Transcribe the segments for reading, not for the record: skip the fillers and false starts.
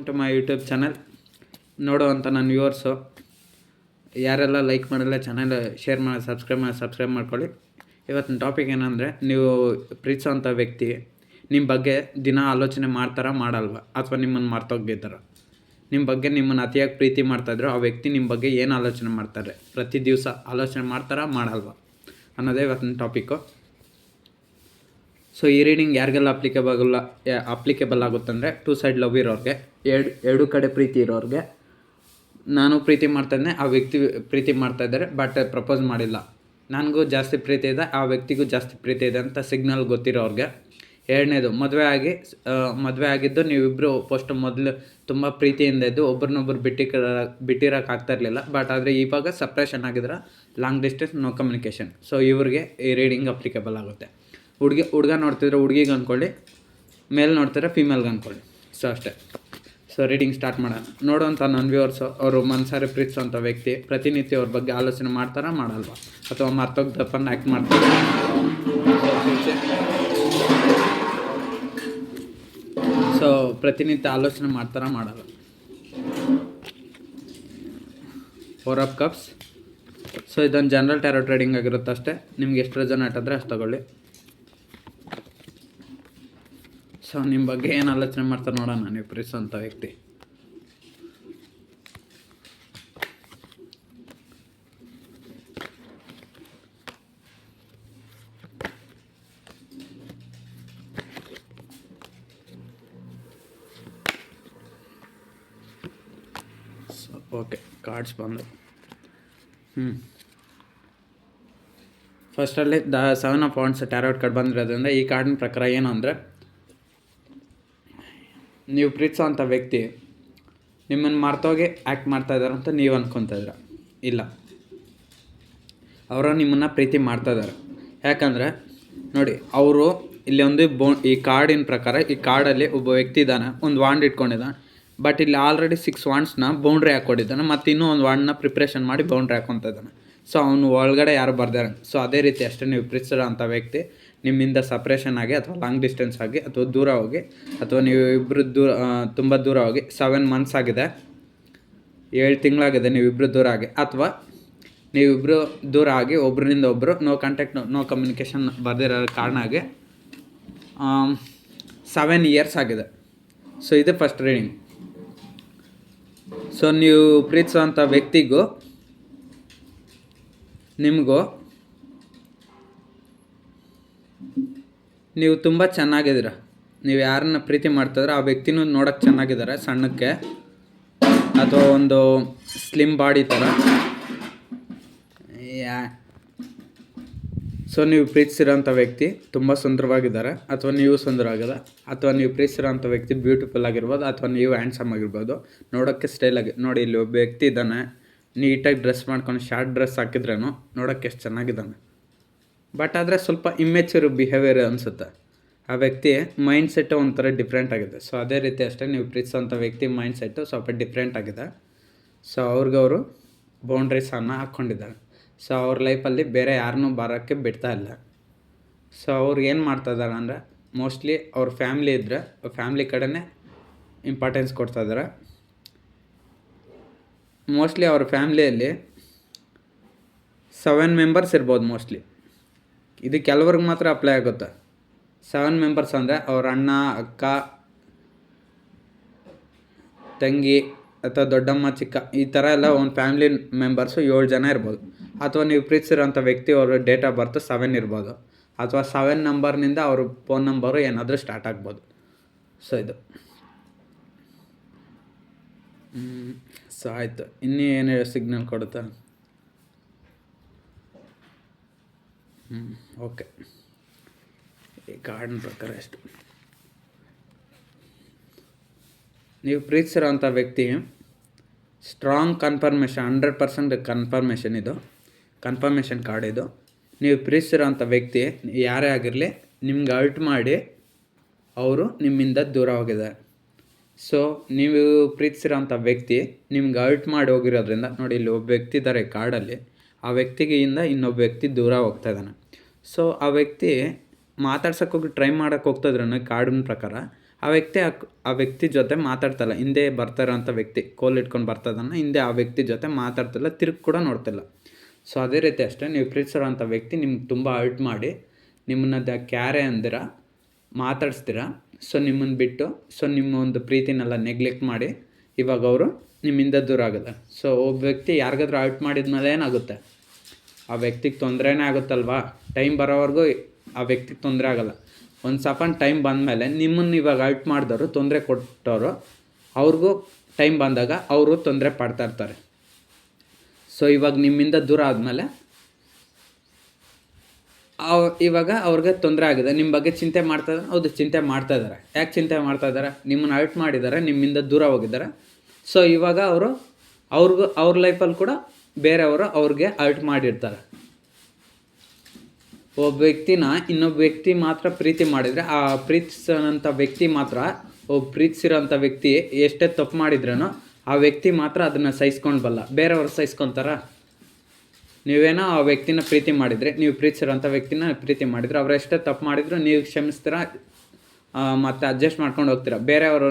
To my YouTube channel. ನೋಡುವಂಥ ನನ್ನ viewers ಯಾರೆಲ್ಲ ಲೈಕ್ ಮಾಡಿಲ್ಲ ಚಾನಲ್ ಶೇರ್ ಮಾಡಿ ಸಬ್ಸ್ಕ್ರೈಬ್ ಮಾಡ್ಕೊಳ್ಳಿ. ಇವತ್ತಿನ ಟಾಪಿಕ್ ಏನಂದರೆ, ನೀವು ಪ್ರೀತಿಸೋವಂಥ ವ್ಯಕ್ತಿ ನಿಮ್ಮ ಬಗ್ಗೆ ದಿನ ಆಲೋಚನೆ ಮಾಡ್ತಾರಾ ಮಾಡಲ್ವ, ಅಥವಾ ನಿಮ್ಮನ್ನು ಮರ್ತೋಗಿದ್ದಾರ. ನಿಮ್ಮ ಬಗ್ಗೆ ನಿಮ್ಮನ್ನು ಅತಿಯಾಗಿ ಪ್ರೀತಿ ಮಾಡ್ತಾಯಿದ್ರು ಆ ವ್ಯಕ್ತಿ ನಿಮ್ಮ ಬಗ್ಗೆ ಏನು ಆಲೋಚನೆ ಮಾಡ್ತಾರೆ, ಪ್ರತಿ ದಿವಸ ಆಲೋಚನೆ ಮಾಡ್ತಾರಾ ಮಾಡಲ್ವ ಅನ್ನೋದೇ ಇವತ್ತಿನ ಟಾಪಿಕ್ಕು. ಸೊ ಈ ರೀಡಿಂಗ್ ಯಾರಿಗೆಲ್ಲ ಅಪ್ಲಿಕೇಬಲ್ ಆಗುತ್ತಂದರೆ, ಟೂ ಸೈಡ್ ಲವ್ ಇರೋರಿಗೆ, ಎರಡು ಕಡೆ ಪ್ರೀತಿ ಇರೋರಿಗೆ. ನಾನು ಪ್ರೀತಿ ಮಾಡ್ತಾಯಿದ್ದೆ, ಆ ವ್ಯಕ್ತಿ ಪ್ರೀತಿ ಮಾಡ್ತಾಯಿದ್ದಾರೆ ಬಟ್ ಪ್ರಪೋಸ್ ಮಾಡಿಲ್ಲ. ನನಗೂ ಜಾಸ್ತಿ ಪ್ರೀತಿ ಇದೆ, ಆ ವ್ಯಕ್ತಿಗೂ ಜಾಸ್ತಿ ಪ್ರೀತಿ ಇದೆ ಅಂತ ಸಿಗ್ನಲ್ ಗೊತ್ತಿರೋರಿಗೆ. ಎರಡನೇದು, ಮದುವೆ ಆಗಿದ್ದು ನೀವಿಬ್ಬರು ಮೊದಲು ತುಂಬ ಪ್ರೀತಿಯಿಂದ ಇದ್ದು ಒಬ್ರನ್ನೊಬ್ರು ಬಿಟ್ಟಿರೋಕೆ ಆಗ್ತಾಯಿರಲಿಲ್ಲ. ಬಟ್ ಆದರೆ ಇವಾಗ ಸಪ್ರೇಷನ್ ಆಗಿದ್ರೆ long distance, no communication. So ಇವ್ರಿಗೆ ಈ ರೀಡಿಂಗ್ ಅಪ್ಲಿಕೇಬಲ್ ಆಗುತ್ತೆ. ಹುಡುಗ ನೋಡ್ತಿದ್ರೆ ಹುಡುಗಿಗೆ ಅಂದ್ಕೊಳ್ಳಿ, ಮೇಲ್ ನೋಡ್ತಿದ್ರೆ ಫೀಮೇಲ್ಗೆ ಅಂದ್ಕೊಳ್ಳಿ. ಸೊ ಅಷ್ಟೇ. ಸೊ ರೀಡಿಂಗ್ ಸ್ಟಾರ್ಟ್ ಮಾಡೋಣ. ನೋಡುವಂಥ ನನ್ನ ವ್ಯೂವರ್ಸು, ಅವರು ಮನಸಾರೆ ಪ್ರೀತಿಸೋಂಥ ವ್ಯಕ್ತಿ ಪ್ರತಿನಿತ್ಯ ಅವ್ರ ಬಗ್ಗೆ ಆಲೋಚನೆ ಮಾಡ್ತಾರಾ ಮಾಡಲ್ವ, ಅಥವಾ ಮರ್ತೋಗ್ದಪ್ಪನ್ನು ಆ್ಯಕ್ಟ್ ಮಾಡ್ತಾರೆ. ಸೊ ಪ್ರತಿನಿತ್ಯ ಆಲೋಚನೆ ಮಾಡ್ತಾರಾ ಮಾಡಲ್ಲ. 4 ಆಫ್ ಕಪ್ಸ್. ಸೊ ಇದೊಂದು ಜನರಲ್ ಟ್ಯಾರೋ ಟ್ರೇಡಿಂಗ್ ಆಗಿರುತ್ತೆ ಅಷ್ಟೇ. ನಿಮ್ಗೆ ಎಷ್ಟು ರೆಸೊನೇಟ್ ಆದರೆ ಅಷ್ಟು ತಗೊಳ್ಳಿ. ಸೊ ನಿಮ್ಮ ಬಗ್ಗೆ ಏನು ಆಲೋಚನೆ ಮಾಡ್ತಾರೆ ನೋಡೋಣ ನೀವು ಪ್ರೀತಿಸೋಂಥ ವ್ಯಕ್ತಿ. ಸೊ ಓಕೆ, ಕಾರ್ಡ್ಸ್ ಬಂದು ಫಸ್ಟಲ್ಲಿ 7 ಆಫ್ ವಾಂಡ್ಸ್ ಟ್ಯಾರೋಟ್ ಕಾರ್ಡ್ ಬಂದಿರೋದ್ರಿಂದ ಈ ಕಾರ್ಡಿನ ಪ್ರಕಾರ ಏನು ಅಂದರೆ, ನೀವು ಪ್ರೀತಿಸೋವಂಥ ವ್ಯಕ್ತಿ ನಿಮ್ಮನ್ನು ಮರ್ತೋಗಿ ಆ್ಯಕ್ಟ್ ಮಾಡ್ತಾಯಿದ್ದಾರೆ ಅಂತ ನೀವು ಅಂದ್ಕೊತಿದ್ರ. ಇಲ್ಲ, ಅವರು ನಿಮ್ಮನ್ನು ಪ್ರೀತಿ ಮಾಡ್ತಾಯಿದ್ದಾರೆ. ಯಾಕಂದರೆ ನೋಡಿ, ಅವರು ಇಲ್ಲಿ ಒಂದು ಈ ಕಾರ್ಡಿನ ಪ್ರಕಾರ, ಈ ಕಾರ್ಡಲ್ಲಿ ಒಬ್ಬ ವ್ಯಕ್ತಿ ಇದ್ದಾನೆ, ಒಂದು ವಾಂಡ್ ಇಟ್ಕೊಂಡಿದ್ದಾನೆ. ಬಟ್ ಇಲ್ಲಿ ಆಲ್ರೆಡಿ 6 ವಾಂಡ್ಸ್ನ ಬೌಂಡ್ರಿ ಹಾಕ್ಕೊಂಡಿದ್ದಾನೆ, ಮತ್ತು ಇನ್ನೂ ಒಂದು ವಾಂಡ್ನ ಪ್ರಿಪ್ರೇಷನ್ ಮಾಡಿ ಬೌಂಡ್ರಿ ಹಾಕ್ಕೊತ ಇದ್ದಾನೆ. ಸೊ ಅವನು ಒಳಗಡೆ ಯಾರು ಬರ್ದಾರೆ. ಸೊ ಅದೇ ರೀತಿ ಅಷ್ಟೇ, ನೀವು ಪ್ರೀತಿಸೋ ಅಂಥ ವ್ಯಕ್ತಿ ನಿಮ್ಮಿಂದ ಸಪ್ರೇಷನ್ ಆಗಿ, ಅಥವಾ ಲಾಂಗ್ ಡಿಸ್ಟೆನ್ಸ್ ಆಗಿ, ಅಥವಾ ದೂರ ಹೋಗಿ, ಅಥವಾ ನೀವು ಇಬ್ಬರು ತುಂಬ ದೂರ ಹೋಗಿ 7 ಮಂತ್ಸ್ ಆಗಿದೆ, 7 ತಿಂಗಳಾಗಿದೆ ನೀವಿಬ್ಬರು ದೂರ ಆಗಿ, ಅಥವಾ ನೀವಿಬ್ಬರು ದೂರ ಆಗಿ ಒಬ್ಬರಿಂದ ಒಬ್ಬರು ನೋ ಕಾಂಟ್ಯಾಕ್ಟ್, ನೋ ಕಮ್ಯುನಿಕೇಷನ್ ಬರ್ದಿರೋ ಕಾರಣ ಆಗಿ 7 ಇಯರ್ಸ್ ಆಗಿದೆ. ಸೊ ಇದು ಫಸ್ಟ್ ರೀಡಿಂಗ್. ಸೊ ನೀವು ಪ್ರೀತಿಸೋವಂಥ ವ್ಯಕ್ತಿಗೂ ನಿಮಗೂ ನೀವು ತುಂಬ ಚೆನ್ನಾಗಿದ್ದೀರ. ನೀವು ಯಾರನ್ನ ಪ್ರೀತಿ ಮಾಡ್ತಾಯಿದ್ರೆ ಆ ವ್ಯಕ್ತಿನೂ ನೋಡೋಕ್ಕೆ ಚೆನ್ನಾಗಿದ್ದಾರೆ, ಸಣ್ಣಕ್ಕೆ ಅಥವಾ ಒಂದು ಸ್ಲಿಮ್ ಬಾಡಿ ಥರ. ಸೊ ನೀವು ಪ್ರೀತಿಸಿರೋಂಥ ವ್ಯಕ್ತಿ ತುಂಬ ಸುಂದರವಾಗಿದ್ದಾರೆ, ಅಥವಾ ನೀವು ಸುಂದರವಾಗಿದೆ, ಅಥವಾ ನೀವು ಪ್ರೀತಿಸಿರೋಂಥ ವ್ಯಕ್ತಿ ಬ್ಯೂಟಿಫುಲ್ ಆಗಿರ್ಬೋದು, ಅಥವಾ ನೀವು ಹ್ಯಾಂಡ್ಸಮ್ ಆಗಿರ್ಬೋದು, ನೋಡೋಕ್ಕೆ ಸ್ಟೈಲಾಗಿ. ನೋಡಿ, ಇಲ್ಲಿ ಒಬ್ಬ ವ್ಯಕ್ತಿ ಇದ್ದಾನೆ, ನೀಟಾಗಿ ಡ್ರೆಸ್ ಮಾಡ್ಕೊಂಡು ಶಾರ್ಟ್ ಡ್ರೆಸ್ ಹಾಕಿದ್ರೇನು ನೋಡೋಕ್ಕೆ ಎಷ್ಟು ಚೆನ್ನಾಗಿದ್ದಾನೆ. ಬಟ್ ಆದರೆ ಸ್ವಲ್ಪ ಇಮ್ಮೆಚ್ಯೂರ್ ಬಿಹೇವಿಯರ್ ಅನಿಸುತ್ತೆ. ಆ ವ್ಯಕ್ತಿ ಮೈಂಡ್ಸೆಟ್ಟು ಒಂಥರ ಡಿಫ್ರೆಂಟ್ ಆಗಿದೆ. ಸೊ ಅದೇ ರೀತಿ ಅಷ್ಟೇ, ನೀವು ಪ್ರೀತಿಸೋಂಥ ವ್ಯಕ್ತಿ ಮೈಂಡ್ಸೆಟ್ಟು ಸ್ವಲ್ಪ ಡಿಫ್ರೆಂಟ್ ಆಗಿದೆ. ಸೊ ಅವ್ರಿಗವರು ಬೌಂಡ್ರೀಸನ್ನು ಹಾಕ್ಕೊಂಡಿದ್ದಾರೆ. ಸೊ ಅವ್ರ ಲೈಫಲ್ಲಿ ಬೇರೆ ಯಾರನ್ನೂ ಬರೋಕ್ಕೆ ಬಿಡ್ತಾ ಇಲ್ಲ. ಸೊ ಅವ್ರು ಏನು ಮಾಡ್ತಾಯಿದ್ದಾರೆ ಅಂದರೆ, ಮೋಸ್ಟ್ಲಿ ಅವ್ರ ಫ್ಯಾಮ್ಲಿ ಇದ್ದರೆ ಫ್ಯಾಮ್ಲಿ ಕಡೆನೇ ಇಂಪಾರ್ಟೆನ್ಸ್ ಕೊಡ್ತಾಯಿದ್ದಾರೆ. ಮೋಸ್ಟ್ಲಿ ಅವ್ರ ಫ್ಯಾಮ್ಲಿಯಲ್ಲಿ 7 ಮೆಂಬರ್ಸ್ ಇರ್ಬೋದು. ಮೋಸ್ಟ್ಲಿ ಇದು ಕೆಲವ್ರಿಗೆ ಮಾತ್ರ ಅಪ್ಲೈ ಆಗುತ್ತೆ. 7 ಮೆಂಬರ್ಸ್ ಅಂದರೆ ಅವ್ರ ಅಣ್ಣ, ಅಕ್ಕ, ತಂಗಿ, ಅಥವಾ ದೊಡ್ಡಮ್ಮ, ಚಿಕ್ಕ, ಈ ಥರ ಎಲ್ಲ ಒಂದು ಫ್ಯಾಮ್ಲಿ ಮೆಂಬರ್ಸು 7 ಜನ ಇರ್ಬೋದು. ಅಥವಾ ನೀವು ಪ್ರೀತಿಸಿರೋಂಥ ವ್ಯಕ್ತಿ ಅವ್ರ ಡೇಟ್ ಆಫ್ ಬರ್ತ್ 7 ಇರ್ಬೋದು, ಅಥವಾ 7 ನಂಬರ್ನಿಂದ ಅವ್ರ ಫೋನ್ ನಂಬರು ಏನಾದರೂ ಸ್ಟಾರ್ಟ್ ಆಗ್ಬೋದು. ಸೊ ಇದು ಸೊ ಆಯಿತು. ಇನ್ನೂ ಏನು ಸಿಗ್ನಲ್ ಕೊಡುತ್ತಾ? ಓಕೆ, ಈ ಕಾರ್ಡಿನ ಪ್ರಕಾರ ಎಷ್ಟು ನೀವು ಪ್ರೀತಿಸಿರೋಂಥ ವ್ಯಕ್ತಿ ಸ್ಟ್ರಾಂಗ್ ಕನ್ಫರ್ಮೇಷನ್, 100% ಕನ್ಫರ್ಮೇಷನ್. ಇದು ಕನ್ಫರ್ಮೇಷನ್ ಕಾರ್ಡ್. ಇದು ನೀವು ಪ್ರೀತಿಸಿರೋಂಥ ವ್ಯಕ್ತಿ ಯಾರೇ ಆಗಿರಲಿ ನಿಮ್ಗೆ ಹರ್ಟ್ ಮಾಡಿ ಅವರು ನಿಮ್ಮಿಂದ ದೂರ ಹೋಗಿದ್ದಾರೆ. ಸೊ ನೀವು ಪ್ರೀತಿಸಿರೋಂಥ ವ್ಯಕ್ತಿ ನಿಮ್ಗೆ ಹರ್ಟ್ ಮಾಡಿ ಹೋಗಿರೋದ್ರಿಂದ, ನೋಡಿ ಇಲ್ಲಿ ಒಬ್ಬ ವ್ಯಕ್ತಿ ಇದ್ದಾರೆ ಕಾರ್ಡಲ್ಲಿ, ಆ ವ್ಯಕ್ತಿಗಿಂದ ಇನ್ನೊಬ್ಬ ವ್ಯಕ್ತಿ ದೂರ ಹೋಗ್ತಾ ಇದ್ದಾನೆ. ಸೊ ಆ ವ್ಯಕ್ತಿ ಮಾತಾಡ್ಸೋಕ್ಕೋಗಿ ಟ್ರೈ ಮಾಡೋಕ್ಕೆ ಹೋಗ್ತಾಯಿದ್ರು ಕಾರ್ಡಿನ ಪ್ರಕಾರ, ಆ ವ್ಯಕ್ತಿ ಜೊತೆ ಮಾತಾಡ್ತಲ್ಲ, ಹಿಂದೆ ಬರ್ತಾರಂಥ ವ್ಯಕ್ತಿ ಕೋಲ್ ಇಟ್ಕೊಂಡು ಬರ್ತದನ್ನು ಹಿಂದೆ ಆ ವ್ಯಕ್ತಿ ಜೊತೆ ಮಾತಾಡ್ತಿಲ್ಲ, ತಿರುಗಿ ಕೂಡ ನೋಡ್ತಿಲ್ಲ. ಸೊ ಅದೇ ರೀತಿ ಅಷ್ಟೇ, ನೀವು ಪ್ರೀತಿಸಿರೋಂಥ ವ್ಯಕ್ತಿ ನಿಮ್ಗೆ ತುಂಬ ಹರ್ಟ್ ಮಾಡಿ ನಿಮ್ಮನ್ನ ಕ್ಯಾರೆ ಅಂದಿರ ಮಾತಾಡಿಸ್ತೀರ. ಸೊ ನಿಮ್ಮನ್ನು ಬಿಟ್ಟು ನಿಮ್ಮ ಒಂದು ಪ್ರೀತಿನೆಲ್ಲ ನೆಗ್ಲೆಕ್ಟ್ ಮಾಡಿ ಇವಾಗ ಅವರು ನಿಮ್ಮಿಂದ ದೂರ ಆಗುತ್ತೆ. ಸೊ ಒಬ್ಬ ವ್ಯಕ್ತಿ ಯಾರಿಗಾದ್ರೂ ಹರ್ಟ್ ಮಾಡಿದ್ಮೇಲೆ ಏನಾಗುತ್ತೆ, ಆ ವ್ಯಕ್ತಿಗೆ ತೊಂದರೆನೇ ಆಗುತ್ತಲ್ವಾ. ಟೈಮ್ ಬರೋವರೆಗೂ ಆ ವ್ಯಕ್ತಿಗೆ ತೊಂದರೆ ಆಗೋಲ್ಲ. ಒಂದು ಸಪನ್ ಟೈಮ್ ಬಂದಮೇಲೆ ನಿಮ್ಮನ್ನು ಇವಾಗ ಹರ್ಟ್ ಮಾಡಿದವರು, ತೊಂದರೆ ಕೊಟ್ಟವರು, ಅವ್ರಿಗೂ ಟೈಮ್ ಬಂದಾಗ ಅವರು ತೊಂದರೆ ಪಡ್ತಾಯಿರ್ತಾರೆ. ಸೊ ಇವಾಗ ನಿಮ್ಮಿಂದ ದೂರ ಆದಮೇಲೆ ಇವಾಗ ಅವ್ರಿಗೆ ತೊಂದರೆ ಆಗಿದೆ, ನಿಮ್ಮ ಬಗ್ಗೆ ಚಿಂತೆ ಮಾಡ್ತಾಯಿದ್ದಾರೆ. ಹೌದು, ಚಿಂತೆ ಮಾಡ್ತಾಯಿದ್ದಾರೆ. ಯಾಕೆ ಚಿಂತೆ ಮಾಡ್ತಾಯಿದ್ದಾರೆ? ನಿಮ್ಮನ್ನು ಹರ್ಟ್ ಮಾಡಿದ್ದಾರೆ, ನಿಮ್ಮಿಂದ ದೂರ ಹೋಗಿದ್ದಾರೆ. ಸೊ ಇವಾಗ ಅವ್ರ ಲೈಫಲ್ಲಿ ಕೂಡ ಬೇರೆಯವರು ಅವ್ರಿಗೆ ಹರ್ಟ್ ಮಾಡಿರ್ತಾರೆ. ಒಬ್ಬ ವ್ಯಕ್ತಿನ ಇನ್ನೊಬ್ಬ ವ್ಯಕ್ತಿ ಮಾತ್ರ ಪ್ರೀತಿ ಮಾಡಿದರೆ, ಆ ಪ್ರೀತಿಸೋಂಥ ವ್ಯಕ್ತಿ ಮಾತ್ರ, ಪ್ರೀತಿಸಿರೋಂಥ ವ್ಯಕ್ತಿ ಎಷ್ಟೇ ತಪ್ಪು ಮಾಡಿದ್ರೂ ಆ ವ್ಯಕ್ತಿ ಮಾತ್ರ ಅದನ್ನು ಸಹಿಸ್ಕೊಳ್ಬಲ್ಲ. ಬೇರೆಯವರು ಸಹಿಸ್ಕೊತಾರ? ನೀವೇನೋ ಆ ವ್ಯಕ್ತಿನ ಪ್ರೀತಿ ಮಾಡಿದರೆ, ನೀವು ಪ್ರೀತಿಸಿರೋಂಥ ವ್ಯಕ್ತಿನ ಪ್ರೀತಿ ಮಾಡಿದರೆ, ಅವ್ರು ಎಷ್ಟೇ ತಪ್ಪು ಮಾಡಿದ್ರು ನೀವು ಕ್ಷಮಿಸ್ತೀರ, ಮತ್ತು ಅಡ್ಜಸ್ಟ್ ಮಾಡ್ಕೊಂಡು ಹೋಗ್ತೀರ. ಬೇರೆಯವರು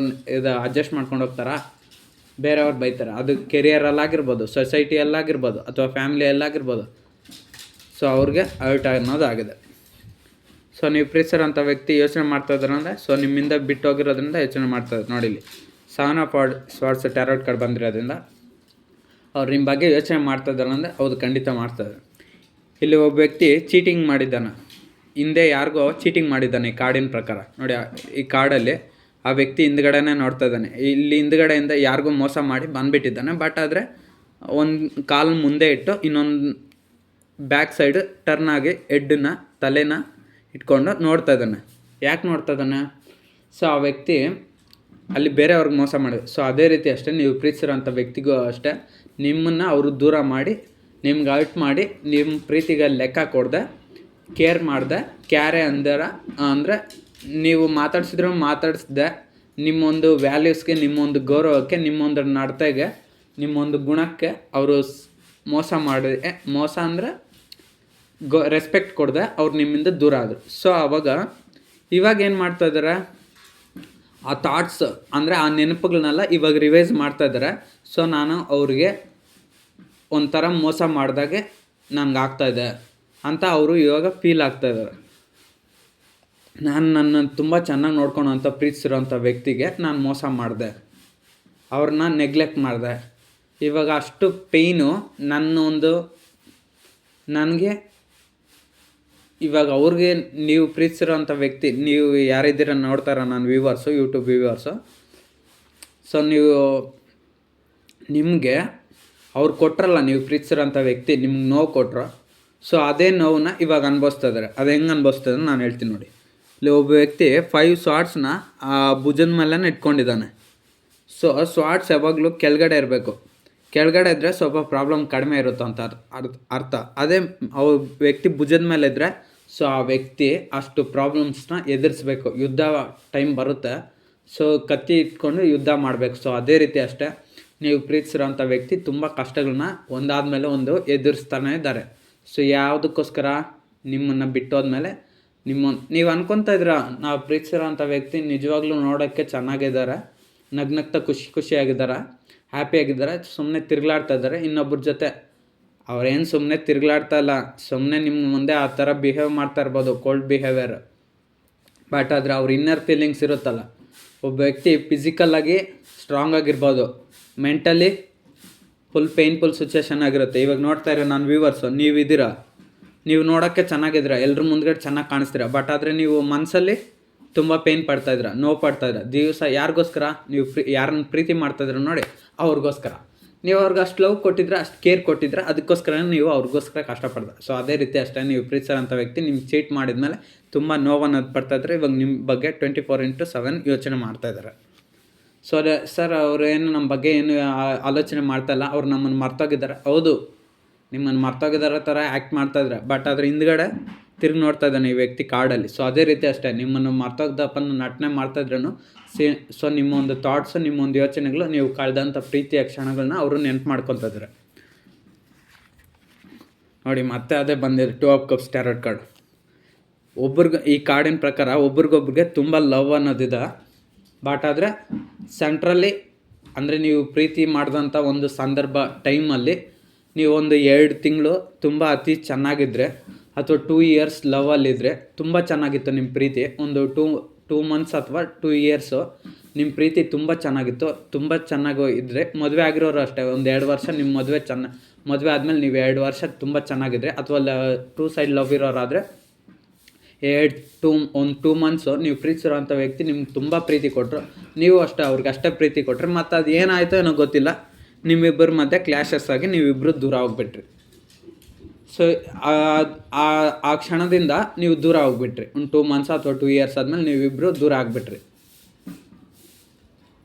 ಅಡ್ಜಸ್ಟ್ ಮಾಡ್ಕೊಂಡು ಹೋಗ್ತಾರಾ? ಬೇರೆಯವ್ರು ಬೈತಾರೆ. ಅದು ಕೆರಿಯರಲ್ಲಾಗಿರ್ಬೋದು, ಸೊಸೈಟಿಯಲ್ಲಾಗಿರ್ಬೋದು, ಅಥವಾ ಫ್ಯಾಮಿಲಿಯಲ್ಲಾಗಿರ್ಬೋದು. ಸೊ ಅವ್ರಿಗೆ ಹರ್ಟ್ ಅನ್ನೋದಾಗಿದೆ. ಸೊ ನೀವು ಪ್ರೀತಿಸಿರೋಂಥ ವ್ಯಕ್ತಿ ಯೋಚನೆ ಮಾಡ್ತಾಯಿದ್ದಾರೆ ಅಂದರೆ, ಸೊ ನಿಮ್ಮಿಂದ ಬಿಟ್ಟು ಹೋಗಿರೋದ್ರಿಂದ ಯೋಚನೆ ಮಾಡ್ತಾಯಿದ್ದಾರೆ. ನೋಡಿ ಇಲ್ಲಿ 7 ಆಫ್ ಸ್ವಾರ್ಡ್ಸ್ ಟ್ಯಾರೋಟ್ ಕಾರ್ಡ್ ಬಂದಿರೋದ್ರಿಂದ ಅವ್ರು ನಿಮ್ಮ ಬಗ್ಗೆ ಯೋಚನೆ ಮಾಡ್ತಾಯಿದ್ದಾರೆ ಅಂದರೆ ಹೌದು, ಖಂಡಿತ ಮಾಡ್ತಾಯಿದ್ದಾರೆ. ಇಲ್ಲಿ ಒಬ್ಬ ವ್ಯಕ್ತಿ ಚೀಟಿಂಗ್ ಮಾಡಿದ್ದಾನೆ, ಹಿಂದೆ ಯಾರಿಗೋ ಚೀಟಿಂಗ್ ಮಾಡಿದ್ದಾನೆ ಈ ಕಾರ್ಡಿನ ಪ್ರಕಾರ. ನೋಡಿ ಈ ಕಾರ್ಡಲ್ಲಿ ಆ ವ್ಯಕ್ತಿ ಹಿಂದ್ಗಡೆನೇ ನೋಡ್ತಾ ಇದ್ದಾನೆ. ಇಲ್ಲಿ ಹಿಂದ್ಗಡೆಯಿಂದ ಯಾರಿಗೂ ಮೋಸ ಮಾಡಿ ಬಂದುಬಿಟ್ಟಿದ್ದಾನೆ. ಬಟ್ ಆದರೆ ಒಂದು ಕಾಲು ಮುಂದೆ ಇಟ್ಟು ಇನ್ನೊಂದು ಬ್ಯಾಕ್ ಸೈಡ್ ಟರ್ನ್ ಆಗಿ ಹೆಡ್ಡನ್ನ, ತಲೆನ ಇಟ್ಕೊಂಡು ನೋಡ್ತಾ ಇದ್ದಾನೆ. ಯಾಕೆ ನೋಡ್ತಾ ಇದ್ದಾನೆ? ಸೊ ಆ ವ್ಯಕ್ತಿ ಅಲ್ಲಿ ಬೇರೆಯವ್ರಿಗೆ ಮೋಸ ಮಾಡಿದೆ. ಸೊ ಅದೇ ರೀತಿ ಅಷ್ಟೇ, ನೀವು ಪ್ರೀತಿಸಿರೋಂಥ ವ್ಯಕ್ತಿಗೂ ಅಷ್ಟೇ, ನಿಮ್ಮನ್ನು ಅವರು ದೂರ ಮಾಡಿ, ನಿಮ್ಗೆ ಹರ್ಟ್ ಮಾಡಿ, ನಿಮ್ಮ ಪ್ರೀತಿಗೆ ಲೆಕ್ಕ ಕೊಡದೆ, ಕೇರ್ ಮಾಡಿದೆ, ಕ್ಯಾರೆ ಅಂದರೆ ನೀವು ಮಾತಾಡಿಸ್ದೆ, ನಿಮ್ಮೊಂದು ವ್ಯಾಲ್ಯೂಸ್ಗೆ, ನಿಮ್ಮೊಂದು ಗೌರವಕ್ಕೆ, ನಿಮ್ಮೊಂದು ನಡತೆಗೆ, ನಿಮ್ಮೊಂದು ಗುಣಕ್ಕೆ ಅವರು ಮೋಸ ಮಾಡಿ, ಮೋಸ ಅಂದರೆ ರೆಸ್ಪೆಕ್ಟ್ ಕೊಡದೆ ಅವ್ರು ನಿಮ್ಮಿಂದ ದೂರ ಆದರು. ಸೊ ಇವಾಗ ಏನು ಮಾಡ್ತಾಯಿದ್ದಾರೆ, ಆ ಥಾಟ್ಸ್ ಅಂದರೆ ಆ ನೆನಪುಗಳನ್ನೆಲ್ಲ ಇವಾಗ ರಿವೈಸ್ ಮಾಡ್ತಾಯಿದ್ದಾರೆ. ಸೊ ನಾನು ಅವ್ರಿಗೆ ಒಂಥರ ಮೋಸ ಮಾಡಿದಾಗೆ ನನಗೆ ಆಗ್ತಾಯಿದೆ ಅಂತ ಅವರು ಇವಾಗ ಫೀಲ್ ಆಗ್ತಾಯಿದ್ದಾರೆ. ನಾನು ನನ್ನನ್ನು ತುಂಬ ಚೆನ್ನಾಗಿ ನೋಡ್ಕೊಳೋಂಥ ಪ್ರೀತಿಸಿರೋಂಥ ವ್ಯಕ್ತಿಗೆ ನಾನು ಮೋಸ ಮಾಡಿದೆ, ಅವ್ರನ್ನ ನೆಗ್ಲೆಕ್ಟ್ ಮಾಡಿದೆ. ಇವಾಗ ಅಷ್ಟು ಪೇಯ್ನು ನನಗೆ ಇವಾಗ ಅವ್ರಿಗೆ, ನೀವು ಪ್ರೀತಿಸಿರೋಂಥ ವ್ಯಕ್ತಿ, ನೀವು ಯಾರಿದ್ದೀರ ನೋಡ್ತಾರ ನನ್ನ ವ್ಯೂವರ್ಸು, ಯೂಟ್ಯೂಬ್ ವ್ಯೂವರ್ಸು. ಸೊ ನಿಮಗೆ ಅವ್ರು ಕೊಟ್ರಲ್ಲ, ನೀವು ಪ್ರೀತಿಸಿರೋಂಥ ವ್ಯಕ್ತಿ ನಿಮ್ಗೆ ನೋವು ಕೊಟ್ಟರು. ಸೊ ಅದೇ ನೋವನ್ನ ಇವಾಗ ಅನುಭವಿಸ್ತಾ ಇದ್ದಾರೆ. ಅದು ಹೆಂಗೆ ಅನುಭವಿಸ್ತಾ ಇದ್ದಾರೆ ನಾನು ಹೇಳ್ತೀನಿ ನೋಡಿ. ಇಲ್ಲಿ ಒಬ್ಬ ವ್ಯಕ್ತಿ 5 ಸ್ವಾರ್ಡ್ಸ್ನ ಆ ಭುಜದ ಮೇಲೇ ಇಟ್ಕೊಂಡಿದ್ದಾನೆ. ಸೊ ಸ್ವಾರ್ಡ್ಸ್ ಯಾವಾಗಲೂ ಕೆಳಗಡೆ ಇರಬೇಕು. ಕೆಳಗಡೆ ಇದ್ದರೆ ಸ್ವಲ್ಪ ಪ್ರಾಬ್ಲಮ್ ಕಡಿಮೆ ಇರುತ್ತೆ ಅಂತ ಅರ್ಥ. ಅದೇ ವ್ಯಕ್ತಿ ಭುಜದ ಮೇಲೆ ಇದ್ದರೆ, ಸೊ ಆ ವ್ಯಕ್ತಿ ಅಷ್ಟು ಪ್ರಾಬ್ಲಮ್ಸ್ನ ಎದುರಿಸ್ಬೇಕು. ಯುದ್ಧ ಟೈಮ್ ಬರುತ್ತೆ, ಸೊ ಕತ್ತಿ ಇಟ್ಕೊಂಡು ಯುದ್ಧ ಮಾಡಬೇಕು. ಸೊ ಅದೇ ರೀತಿ ಅಷ್ಟೇ, ನೀವು ಪ್ರೀತಿಸಿರೋಂಥ ವ್ಯಕ್ತಿ ತುಂಬ ಕಷ್ಟಗಳನ್ನ ಒಂದಾದಮೇಲೆ ಒಂದು ಎದುರಿಸ್ತಾನೆ ಇದ್ದಾರೆ. ಸೊ ಯಾವುದಕ್ಕೋಸ್ಕರ? ನಿಮ್ಮನ್ನು ಬಿಟ್ಟೋದ್ಮೇಲೆ ನೀವು ಅನ್ಕೊತಾ ಇದ್ದೀರಾ, ನಾವು ಪ್ರೀತಿಸಿರೋಂಥ ವ್ಯಕ್ತಿ ನಿಜವಾಗ್ಲೂ ನೋಡೋಕ್ಕೆ ಚೆನ್ನಾಗಿದ್ದಾರೆ, ನಗ್ನಗ್ತಾ ಖುಷಿಯಾಗಿದ್ದಾರೆ, ಹ್ಯಾಪಿಯಾಗಿದ್ದಾರೆ, ಸುಮ್ಮನೆ ತಿರುಗ್ಲಾಡ್ತಾ ಇದ್ದಾರೆ ಇನ್ನೊಬ್ಬರ ಜೊತೆ. ಅವ್ರೇನು ಸುಮ್ಮನೆ ತಿರುಗ್ಲಾಡ್ತಾ ಇಲ್ಲ, ಸುಮ್ಮನೆ ನಿಮ್ಮ ಮುಂದೆ ಆ ಥರ ಬಿಹೇವ್ ಮಾಡ್ತಾ ಇರ್ಬೋದು, ಕೋಲ್ಡ್ ಬಿಹೇವಿಯರ್. ಬಟ್ ಆದರೆ ಅವ್ರ ಇನ್ನರ್ ಫೀಲಿಂಗ್ಸ್ ಇರುತ್ತಲ್ಲ. ಒಬ್ಬ ವ್ಯಕ್ತಿ ಫಿಸಿಕಲ್ಲಾಗಿ ಸ್ಟ್ರಾಂಗ್ ಆಗಿರ್ಬೋದು, ಮೆಂಟಲಿ ಫುಲ್ ಪೇಯ್ನ್ಫುಲ್ ಸಿಚುವೇಶನ್ ಆಗಿರುತ್ತೆ. ಇವಾಗ ನೋಡ್ತಾ ಇರೋ ನನ್ನ ವ್ಯೂವರ್ಸು, ನೀವಿದ್ದೀರಾ, ನೀವು ನೋಡೋಕ್ಕೆ ಚೆನ್ನಾಗಿದ್ದೀರಾ, ಎಲ್ಲರ ಮುಂದ್ಗಡೆ ಚೆನ್ನಾಗಿ ಕಾಣಿಸ್ತೀರಾ. ಬಟ್ ಆದರೆ ನೀವು ಮನಸ್ಸಲ್ಲಿ ತುಂಬ ಪೇಯ್ನ್ ಪಡ್ತಾಯಿದ್ರ, ನೋವು ಪಡ್ತಾಯಿದ್ರ. ದಿವಸ ಯಾರಿಗೋಸ್ಕರ? ನೀವು ಯಾರನ್ನ ಪ್ರೀತಿ ಮಾಡ್ತಾಯಿದ್ರ ನೋಡಿ, ಅವ್ರಿಗೋಸ್ಕರ. ನೀವು ಅವ್ರಿಗೆ ಅಷ್ಟು ಲವ್ ಕೊಟ್ಟಿದ್ರೆ, ಅಷ್ಟು ಕೇರ್ ಕೊಟ್ಟಿದ್ರೆ, ಅದಕ್ಕೋಸ್ಕರ ನೀವು ಅವ್ರಿಗೋಸ್ಕರ ಕಷ್ಟಪಡ್ದೆ. ಸೊ ಅದೇ ರೀತಿ ಅಷ್ಟೇ, ನೀವು ಪ್ರೀತಿಸೋಂಥ ವ್ಯಕ್ತಿ ನಿಮ್ಗೆ ಚೀಟ್ ಮಾಡಿದ್ಮೇಲೆ ತುಂಬ ನೋವನ್ನು ಪಡ್ತಾಯಿದ್ರೆ, ಇವಾಗ ನಿಮ್ಮ ಬಗ್ಗೆ 24/7 ಯೋಚನೆ ಮಾಡ್ತಾಯಿದ್ದಾರೆ. ಸೊ ಸರ್ ಅವ್ರೇನು ನಮ್ಮ ಬಗ್ಗೆ ಏನು ಆಲೋಚನೆ ಮಾಡ್ತಾಯಿಲ್ಲ, ಅವ್ರು ನಮ್ಮನ್ನು ಮರ್ತೋಗಿದ್ದಾರೆ. ಹೌದು, ನಿಮ್ಮನ್ನು ಮರ್ತೋಗಿದ್ದಾರ ಥರ ಆ್ಯಕ್ಟ್ ಮಾಡ್ತಾಯಿದ್ರೆ, ಬಟ್ ಅದ್ರ ಹಿಂದ್ಗಡೆ ತಿರುಗಿ ನೋಡ್ತಾ ಇದ್ದಾನೆ ಈ ವ್ಯಕ್ತಿ ಕಾರ್ಡಲ್ಲಿ. ಸೊ ಅದೇ ರೀತಿ ಅಷ್ಟೇ, ನಿಮ್ಮನ್ನು ಮರ್ತೋಗ್ದಪ್ಪನ್ನು ನಟನೆ ಮಾಡ್ತಾಯಿದ್ರೂ ಸೊ ನಿಮ್ಮೊಂದು ಥಾಟ್ಸು, ನಿಮ್ಮೊಂದು ಯೋಚನೆಗಳು, ನೀವು ಕಳೆದಂಥ ಪ್ರೀತಿಯ ಕ್ಷಣಗಳನ್ನ ಅವರು ನೆನಪು ಮಾಡ್ಕೊತಾ ಇದ್ದಾರೆ ನೋಡಿ. ಮತ್ತೆ ಅದೇ ಬಂದಿದೆ 2 ಆಫ್ ಕಪ್ಸ್ ಟ್ಯಾರೋಟ್ ಕಾರ್ಡ್. ಈ ಕಾರ್ಡಿನ ಪ್ರಕಾರ ಒಬ್ರಿಗೊಬ್ರಿಗೆ ತುಂಬ ಲವ್ ಅನ್ನೋದಿದೆ. ಬಟ್ ಆದರೆ ಸೆಂಟ್ರಲ್ಲಿ ಅಂದರೆ ನೀವು ಪ್ರೀತಿ ಮಾಡಿದಂಥ ಒಂದು ಸಂದರ್ಭ ಟೈಮಲ್ಲಿ ನೀವು ಒಂದು 2 ತಿಂಗಳು ತುಂಬ ಅತಿ ಚೆನ್ನಾಗಿದ್ದರೆ ಅಥವಾ 2 ಇಯರ್ಸ್ ಲವಲ್ಲಿದ್ದರೆ ತುಂಬ ಚೆನ್ನಾಗಿತ್ತು ನಿಮ್ಮ ಪ್ರೀತಿ. ಒಂದು ಟೂ ಮಂತ್ಸ್ ಅಥವಾ 2 ಇಯರ್ಸು ನಿಮ್ಮ ಪ್ರೀತಿ ತುಂಬ ಚೆನ್ನಾಗಿತ್ತು, ತುಂಬ ಚೆನ್ನಾಗಿ ಇದ್ದರೆ ಮದುವೆ ಆಗಿರೋರು ಅಷ್ಟೇ. ಒಂದು 2 ವರ್ಷ ನಿಮ್ಮ ಮದುವೆ ಆದಮೇಲೆ ನೀವು 2 ವರ್ಷ ತುಂಬ ಚೆನ್ನಾಗಿದ್ದರೆ ಅಥವಾ 2 ಸೈಡ್ ಲವ್ ಇರೋರಾದರೆ ಒಂದು 2 ಮಂತ್ಸು ನೀವು ಪ್ರೀತಿಸಿರೋಂಥ ವ್ಯಕ್ತಿ ನಿಮ್ಗೆ ತುಂಬ ಪ್ರೀತಿ ಕೊಟ್ಟರು, ನೀವು ಅಷ್ಟೇ ಅವ್ರಿಗೆ ಅಷ್ಟೇ ಪ್ರೀತಿ ಕೊಟ್ಟರೆ ಮತ್ತು ಅದು ಏನಾಯಿತೋ ಏನೋ ಗೊತ್ತಿಲ್ಲ, ನಿಮ್ಮಿಬ್ಬರ ಮಧ್ಯೆ ಕ್ಲ್ಯಾಶಸ್ ಆಗಿ ನೀವಿಬ್ಬರು ದೂರ ಹೋಗ್ಬಿಟ್ರಿ. ಸೊ ಆ ಕ್ಷಣದಿಂದ ನೀವು ದೂರ ಹೋಗ್ಬಿಟ್ರಿ. ಒಂದು 2 ಮಂತ್ಸ್ ಅಥವಾ 2 ಇಯರ್ಸ್ ಆದಮೇಲೆ ನೀವಿಬ್ಬರು ದೂರ ಆಗಿಬಿಟ್ರಿ.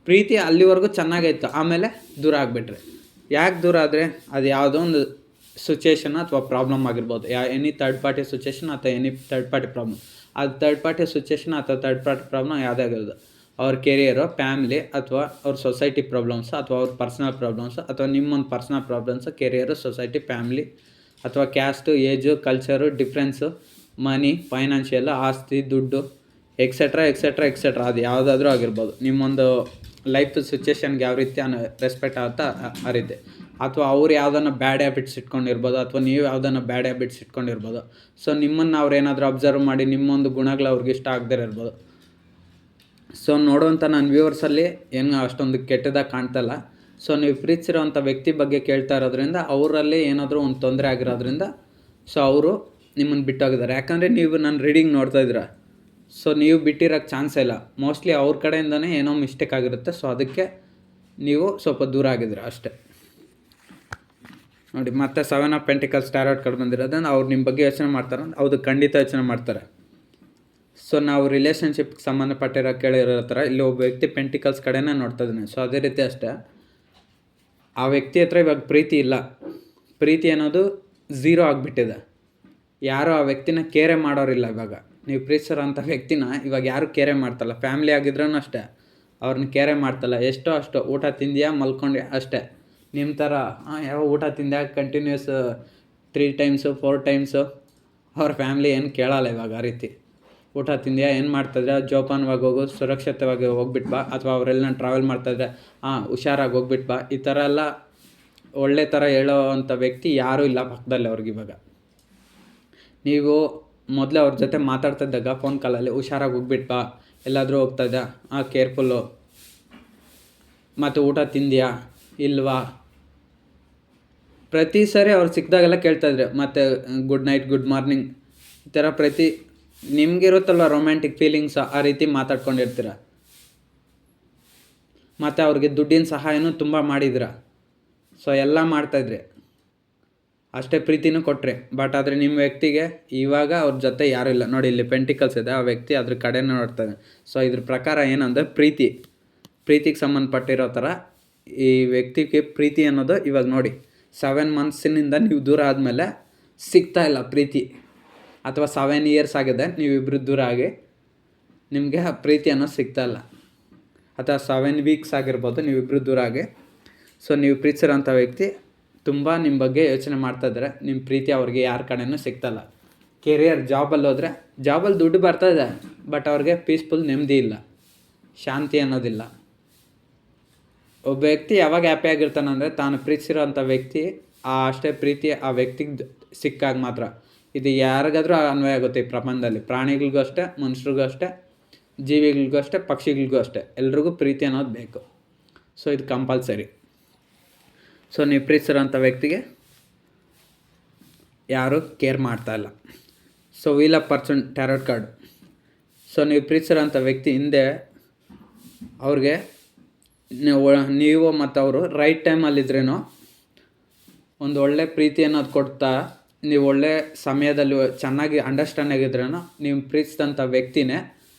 ಪ್ರೀತಿ ಅಲ್ಲಿವರೆಗೂ ಚೆನ್ನಾಗಿತ್ತು, ಆಮೇಲೆ ದೂರ ಆಗಿಬಿಟ್ರಿ. ಯಾಕೆ ದೂರ ಆದರೆ ಅದು ಯಾವುದೋ ಒಂದು ಸಿಚುಯೇಷನ್ ಅಥವಾ ಪ್ರಾಬ್ಲಮ್ ಆಗಿರ್ಬೋದು, ಎನಿ ಥರ್ಡ್ ಪಾರ್ಟಿ ಸಿಚುಯೇಷನ್ ಅಥವಾ ಎನಿ ಥರ್ಡ್ ಪಾರ್ಟಿ ಪ್ರಾಬ್ಲಮ್. ಅದು ಥರ್ಡ್ ಪಾರ್ಟಿ ಸಿಚುಯೇಷನ್ ಅಥವಾ ಥರ್ಡ್ ಪಾರ್ಟಿ ಪ್ರಾಬ್ಲಮ್ ಯಾವುದೇ ಆಗಿರೋದು, ಅವ್ರ ಕೆರಿಯರು, ಫ್ಯಾಮಿಲಿ ಅಥವಾ ಅವ್ರ ಸೊಸೈಟಿ ಪ್ರಾಬ್ಲಮ್ಸ್ ಅಥವಾ ಅವ್ರ ಪರ್ಸ್ನಲ್ ಪ್ರಾಬ್ಲಮ್ಸ್ ಅಥವಾ ನಿಮ್ಮೊಂದು personal problems, career, society, family ಅಥವಾ caste, age, culture, difference, money, financial, ಆಸ್ತಿ, ದುಡ್ಡು, ಎಕ್ಸೆಟ್ರಾ ಎಕ್ಸೆಟ್ರಾ ಎಕ್ಸೆಟ್ರಾ, ಅದು ಯಾವುದಾದ್ರೂ ಆಗಿರ್ಬೋದು. ನಿಮ್ಮೊಂದು ಲೈಫ್ ಸಿಚುಯೇಷನ್ಗೆ ಯಾವ ರೀತಿ ರೆಸ್ಪೆಕ್ಟ್ ಆಗುತ್ತಾ ಆ ರೀತಿ. ಅಥವಾ ಅವ್ರು ಯಾವುದನ್ನ ಬ್ಯಾಡ್ ಹ್ಯಾಬಿಟ್ಸ್ ಇಟ್ಕೊಂಡಿರ್ಬೋದು ಅಥವಾ ನೀವು ಯಾವುದನ್ನು ಬ್ಯಾಡ್ ಹ್ಯಾಬಿಟ್ಸ್ ಇಟ್ಕೊಂಡಿರ್ಬೋದು. ಸೊ ನಿಮ್ಮನ್ನು ಅವ್ರು ಏನಾದರೂ ಅಬ್ಸರ್ವ್ ಮಾಡಿ ನಿಮ್ಮೊಂದು ಗುಣಗಳು ಅವ್ರಿಗೆ ಇಷ್ಟ ಆಗದೇ ಇರ್ಬೋದು. ಸೊ ನೋಡುವಂಥ ನನ್ನ ವ್ಯೂವರ್ಸಲ್ಲಿ ಏನು ಅಷ್ಟೊಂದು ಕೆಟ್ಟದಾಗಿ ಕಾಣ್ತಲ್ಲ. ಸೊ ನೀವು ಪ್ರೀತಿಸಿರೋವಂಥ ವ್ಯಕ್ತಿ ಬಗ್ಗೆ ಕೇಳ್ತಾ ಇರೋದ್ರಿಂದ ಅವರಲ್ಲಿ ಏನಾದರೂ ಒಂದು ತೊಂದರೆ ಆಗಿರೋದ್ರಿಂದ ಸೊ ಅವರು ನಿಮ್ಮನ್ನು ಬಿಟ್ಟೋಗಿದ್ದಾರೆ. ಯಾಕಂದರೆ ನೀವು ನನ್ನ ರೀಡಿಂಗ್ ನೋಡ್ತಾ ಇದ್ದೀರಾ, ಸೊ ನೀವು ಬಿಟ್ಟಿರೋಕ್ಕೆ ಚಾನ್ಸೇ ಇಲ್ಲ. ಮೋಸ್ಟ್ಲಿ ಅವ್ರ ಕಡೆಯಿಂದನೇ ಏನೋ ಮಿಸ್ಟೇಕ್ ಆಗಿರುತ್ತೆ. ಸೊ ಅದಕ್ಕೆ ನೀವು ಸ್ವಲ್ಪ ದೂರ ಆಗಿದ್ದೀರ ಅಷ್ಟೇ. ನೋಡಿ, ಮತ್ತೆ 7 ಆಫ್ ಪೆಂಟಿಕಲ್ಸ್ ಟ್ಯಾರೋಟ್ ಕಾರ್ಡ್ ಬಂದಿರೋದನ್ನು ಅವ್ರು ನಿಮ್ಮ ಬಗ್ಗೆ ಯೋಚನೆ ಮಾಡ್ತಾರೆ. ಹೌದು, ಖಂಡಿತ ಯೋಚನೆ ಮಾಡ್ತಾರೆ. ಸೊ ನಾವು ರಿಲೇಷನ್ಶಿಪ್ಗೆ ಸಂಬಂಧಪಟ್ಟಿರೋ ಕೇಳಿರೋ ಥರ ಇಲ್ಲಿ ಒಬ್ಬ ವ್ಯಕ್ತಿ ಪೆಂಟಿಕಲ್ಸ್ ಕಡೆನೇ ನೋಡ್ತಾ ಇದ್ದಾನೆ. ಸೊ ಅದೇ ರೀತಿ ಅಷ್ಟೇ, ಆ ವ್ಯಕ್ತಿ ಹತ್ರ ಇವಾಗ ಪ್ರೀತಿ ಇಲ್ಲ, ಪ್ರೀತಿ ಅನ್ನೋದು ಝೀರೋ ಆಗಿಬಿಟ್ಟಿದೆ. ಯಾರೂ ಆ ವ್ಯಕ್ತಿನ ಕೇರೆ ಮಾಡೋರಿಲ್ಲ. ಇವಾಗ ನೀವು ಪ್ರೀತಿಸಿರೋಂಥ ವ್ಯಕ್ತಿನ ಇವಾಗ ಯಾರೂ ಕೇರೆ ಮಾಡ್ತಲ್ಲ. ಫ್ಯಾಮಿಲಿ ಆಗಿದ್ರೂ ಅಷ್ಟೇ ಅವ್ರನ್ನ ಕೇರೆ ಮಾಡ್ತಲ್ಲ. ಎಷ್ಟೋ ಅಷ್ಟು ಊಟ ತಿಂದ್ಯಾ ಮಲ್ಕೊಂಡೆ ಅಷ್ಟೇ. ನಿಮ್ಮ ಥರ ಯಾವ ಊಟ ತಿಂದ್ಯಾ ಕಂಟಿನ್ಯೂಸ್ 3 ಟೈಮ್ಸು 4 ಟೈಮ್ಸು ಅವ್ರ ಫ್ಯಾಮ್ಲಿ ಏನು ಕೇಳಲ್ಲ ಇವಾಗ. ಆ ರೀತಿ ಊಟ ತಿಂದ್ಯಾ, ಏನು ಮಾಡ್ತಾಯಿದ್ರೆ ಜೋಪಾನವಾಗಿ ಹೋಗು, ಸುರಕ್ಷಿತವಾಗಿ ಹೋಗ್ಬಿಟ್ಟು ಬಾ, ಅಥವಾ ಅವರೆಲ್ಲ ಟ್ರಾವೆಲ್ ಮಾಡ್ತಾಯಿದ್ರೆ ಹುಷಾರಾಗಿ ಹೋಗ್ಬಿಟ್ಟು ಬಾ, ಈ ಥರ ಎಲ್ಲ ಒಳ್ಳೆ ಥರ ಹೇಳೋ ಅಂಥ ವ್ಯಕ್ತಿ ಯಾರೂ ಇಲ್ಲ ಪಕ್ಕದಲ್ಲಿ ಅವ್ರಿಗಿವಾಗ. ನೀವು ಮೊದಲೇ ಅವ್ರ ಜೊತೆ ಮಾತಾಡ್ತಿದ್ದಾಗ ಫೋನ್ ಕಾಲಲ್ಲಿ ಹುಷಾರಾಗಿ ಹೋಗ್ಬಿಟ್ಟು ಬಾ, ಎಲ್ಲಾದರೂ ಹೋಗ್ತಾಯಿದ್ದ ಕೇರ್ಫುಲ್ಲು, ಮತ್ತು ಊಟ ತಿಂದ್ಯಾ ಇಲ್ವಾ, ಪ್ರತಿ ಸರಿ ಅವ್ರು ಸಿಕ್ಕಿದಾಗೆಲ್ಲ ಕೇಳ್ತಾಯಿದ್ರೆ, ಮತ್ತು ಗುಡ್ ನೈಟ್, ಗುಡ್ ಮಾರ್ನಿಂಗ್, ಈ ಥರ ಪ್ರತಿ ನಿಮಗಿರುತ್ತಲ್ವ ರೊಮ್ಯಾಂಟಿಕ್ ಫೀಲಿಂಗ್ಸ್, ಆ ರೀತಿ ಮಾತಾಡ್ಕೊಂಡಿರ್ತೀರ. ಮತ್ತು ಅವ್ರಿಗೆ ದುಡ್ಡಿನ ಸಹಾಯನೂ ತುಂಬ ಮಾಡಿದ್ರ. ಸೊ ಎಲ್ಲ ಮಾಡ್ತಾಯಿದ್ರಿ, ಅಷ್ಟೇ ಪ್ರೀತಿನೂ ಕೊಟ್ಟರೆ. ಬಟ್ ಆದರೆ ನಿಮ್ಮ ವ್ಯಕ್ತಿಗೆ ಇವಾಗ ಅವ್ರ ಜೊತೆ ಯಾರೂ ಇಲ್ಲ. ನೋಡಿ, ಇಲ್ಲಿ ಪೆಂಟಿಕಲ್ಸ್ ಇದೆ, ಆ ವ್ಯಕ್ತಿ ಅದ್ರ ಕಡೆನೇ ನೋಡ್ತಾನೆ. ಸೊ ಇದ್ರ ಪ್ರಕಾರ ಏನಂದರೆ ಪ್ರೀತಿಗೆ ಸಂಬಂಧಪಟ್ಟಿರೋ ಥರ ಈ ವ್ಯಕ್ತಿಗೆ ಪ್ರೀತಿ ಅನ್ನೋದು ಇವಾಗ ನೋಡಿ 7 ಮಂತ್ಸಿನಿಂದ ನೀವು ದೂರ ಆದಮೇಲೆ ಸಿಗ್ತಾ ಇಲ್ಲ ಪ್ರೀತಿ, ಅಥವಾ 7 ಇಯರ್ಸ್ ಆಗಿದೆ ನೀವಿಬ್ಬರು ದೂರ ಆಗಿ, ನಿಮಗೆ ಆ ಪ್ರೀತಿ ಅನ್ನೋದು ಸಿಗ್ತಾಯಿಲ್ಲ. ಅಥವಾ 7 ವೀಕ್ಸ್ ಆಗಿರ್ಬೋದು ನೀವಿಬ್ಬರು ದೂರ ಆಗಿ. ಸೊ ನೀವು ಪ್ರೀತಿಸಿರೋಂಥ ವ್ಯಕ್ತಿ ತುಂಬ ನಿಮ್ಮ ಬಗ್ಗೆ ಯೋಚನೆ ಮಾಡ್ತಾಯಿದ್ದಾರೆ. ನಿಮ್ಮ ಪ್ರೀತಿ ಅವ್ರಿಗೆ ಯಾರ ಕಡೆಯೂ ಸಿಗ್ತಾಯಿಲ್ಲ. ಕೆರಿಯರ್, ಜಾಬಲ್ಲಿ ಹೋದರೆ ಜಾಬಲ್ಲಿ ದುಡ್ಡು ಬರ್ತಾಯಿದೆ, ಬಟ್ ಅವ್ರಿಗೆ ಪೀಸ್ಫುಲ್ ನೆಮ್ಮದಿ ಇಲ್ಲ, ಶಾಂತಿ ಅನ್ನೋದಿಲ್ಲ. ಒಬ್ಬ ವ್ಯಕ್ತಿ ಯಾವಾಗ ಹ್ಯಾಪಿಯಾಗಿರ್ತಾನಂದರೆ ತಾನು ಪ್ರೀತಿಸಿರೋಂಥ ವ್ಯಕ್ತಿ ಅಷ್ಟೇ ಪ್ರೀತಿ ಆ ವ್ಯಕ್ತಿಗೆ ಸಿಕ್ಕಾಗ ಮಾತ್ರ. ಇದು ಯಾರಿಗಾದ್ರೂ ಅನ್ವಯ ಆಗುತ್ತೆ ಈ ಪ್ರಪಂಚದಲ್ಲಿ. ಪ್ರಾಣಿಗಳಿಗೂ ಅಷ್ಟೇ, ಮನುಷ್ಯರಿಗೂ ಅಷ್ಟೇ, ಜೀವಿಗಳಿಗೂ ಅಷ್ಟೇ, ಪಕ್ಷಿಗಳಿಗೂ ಅಷ್ಟೇ, ಎಲ್ರಿಗೂ ಪ್ರೀತಿ ಅನ್ನೋದು ಬೇಕು. ಸೊ ಇದು ಕಂಪಲ್ಸರಿ. ಸೊ ನೀವು ಪ್ರೀತಿಸಿರೋಂಥ ವ್ಯಕ್ತಿಗೆ ಯಾರೂ ಕೇರ್ ಮಾಡ್ತಾಯಿಲ್ಲ. So wheel of fortune tarot card. So ನೀವು ಪ್ರೀತಿಸಿರೋಂಥ ವ್ಯಕ್ತಿ ಹಿಂದೆ ಅವ್ರಿಗೆ ನೀವು ಮತ್ತು ಅವರು ರೈಟ್ ಟೈಮಲ್ಲಿದ್ರೇನೋ ಒಂದು ಒಳ್ಳೆ ಪ್ರೀತಿ ಅನ್ನೋದು ಕೊಡ್ತಾ, ನೀವು ಒಳ್ಳೆ ಸಮಯದಲ್ಲಿ ಚೆನ್ನಾಗಿ ಅಂಡರ್ಸ್ಟ್ಯಾಂಡ್ ಆಗಿದ್ರೇನೋ ನೀವು ಪ್ರೀತಿಸಿದಂಥ ವ್ಯಕ್ತಿನೇ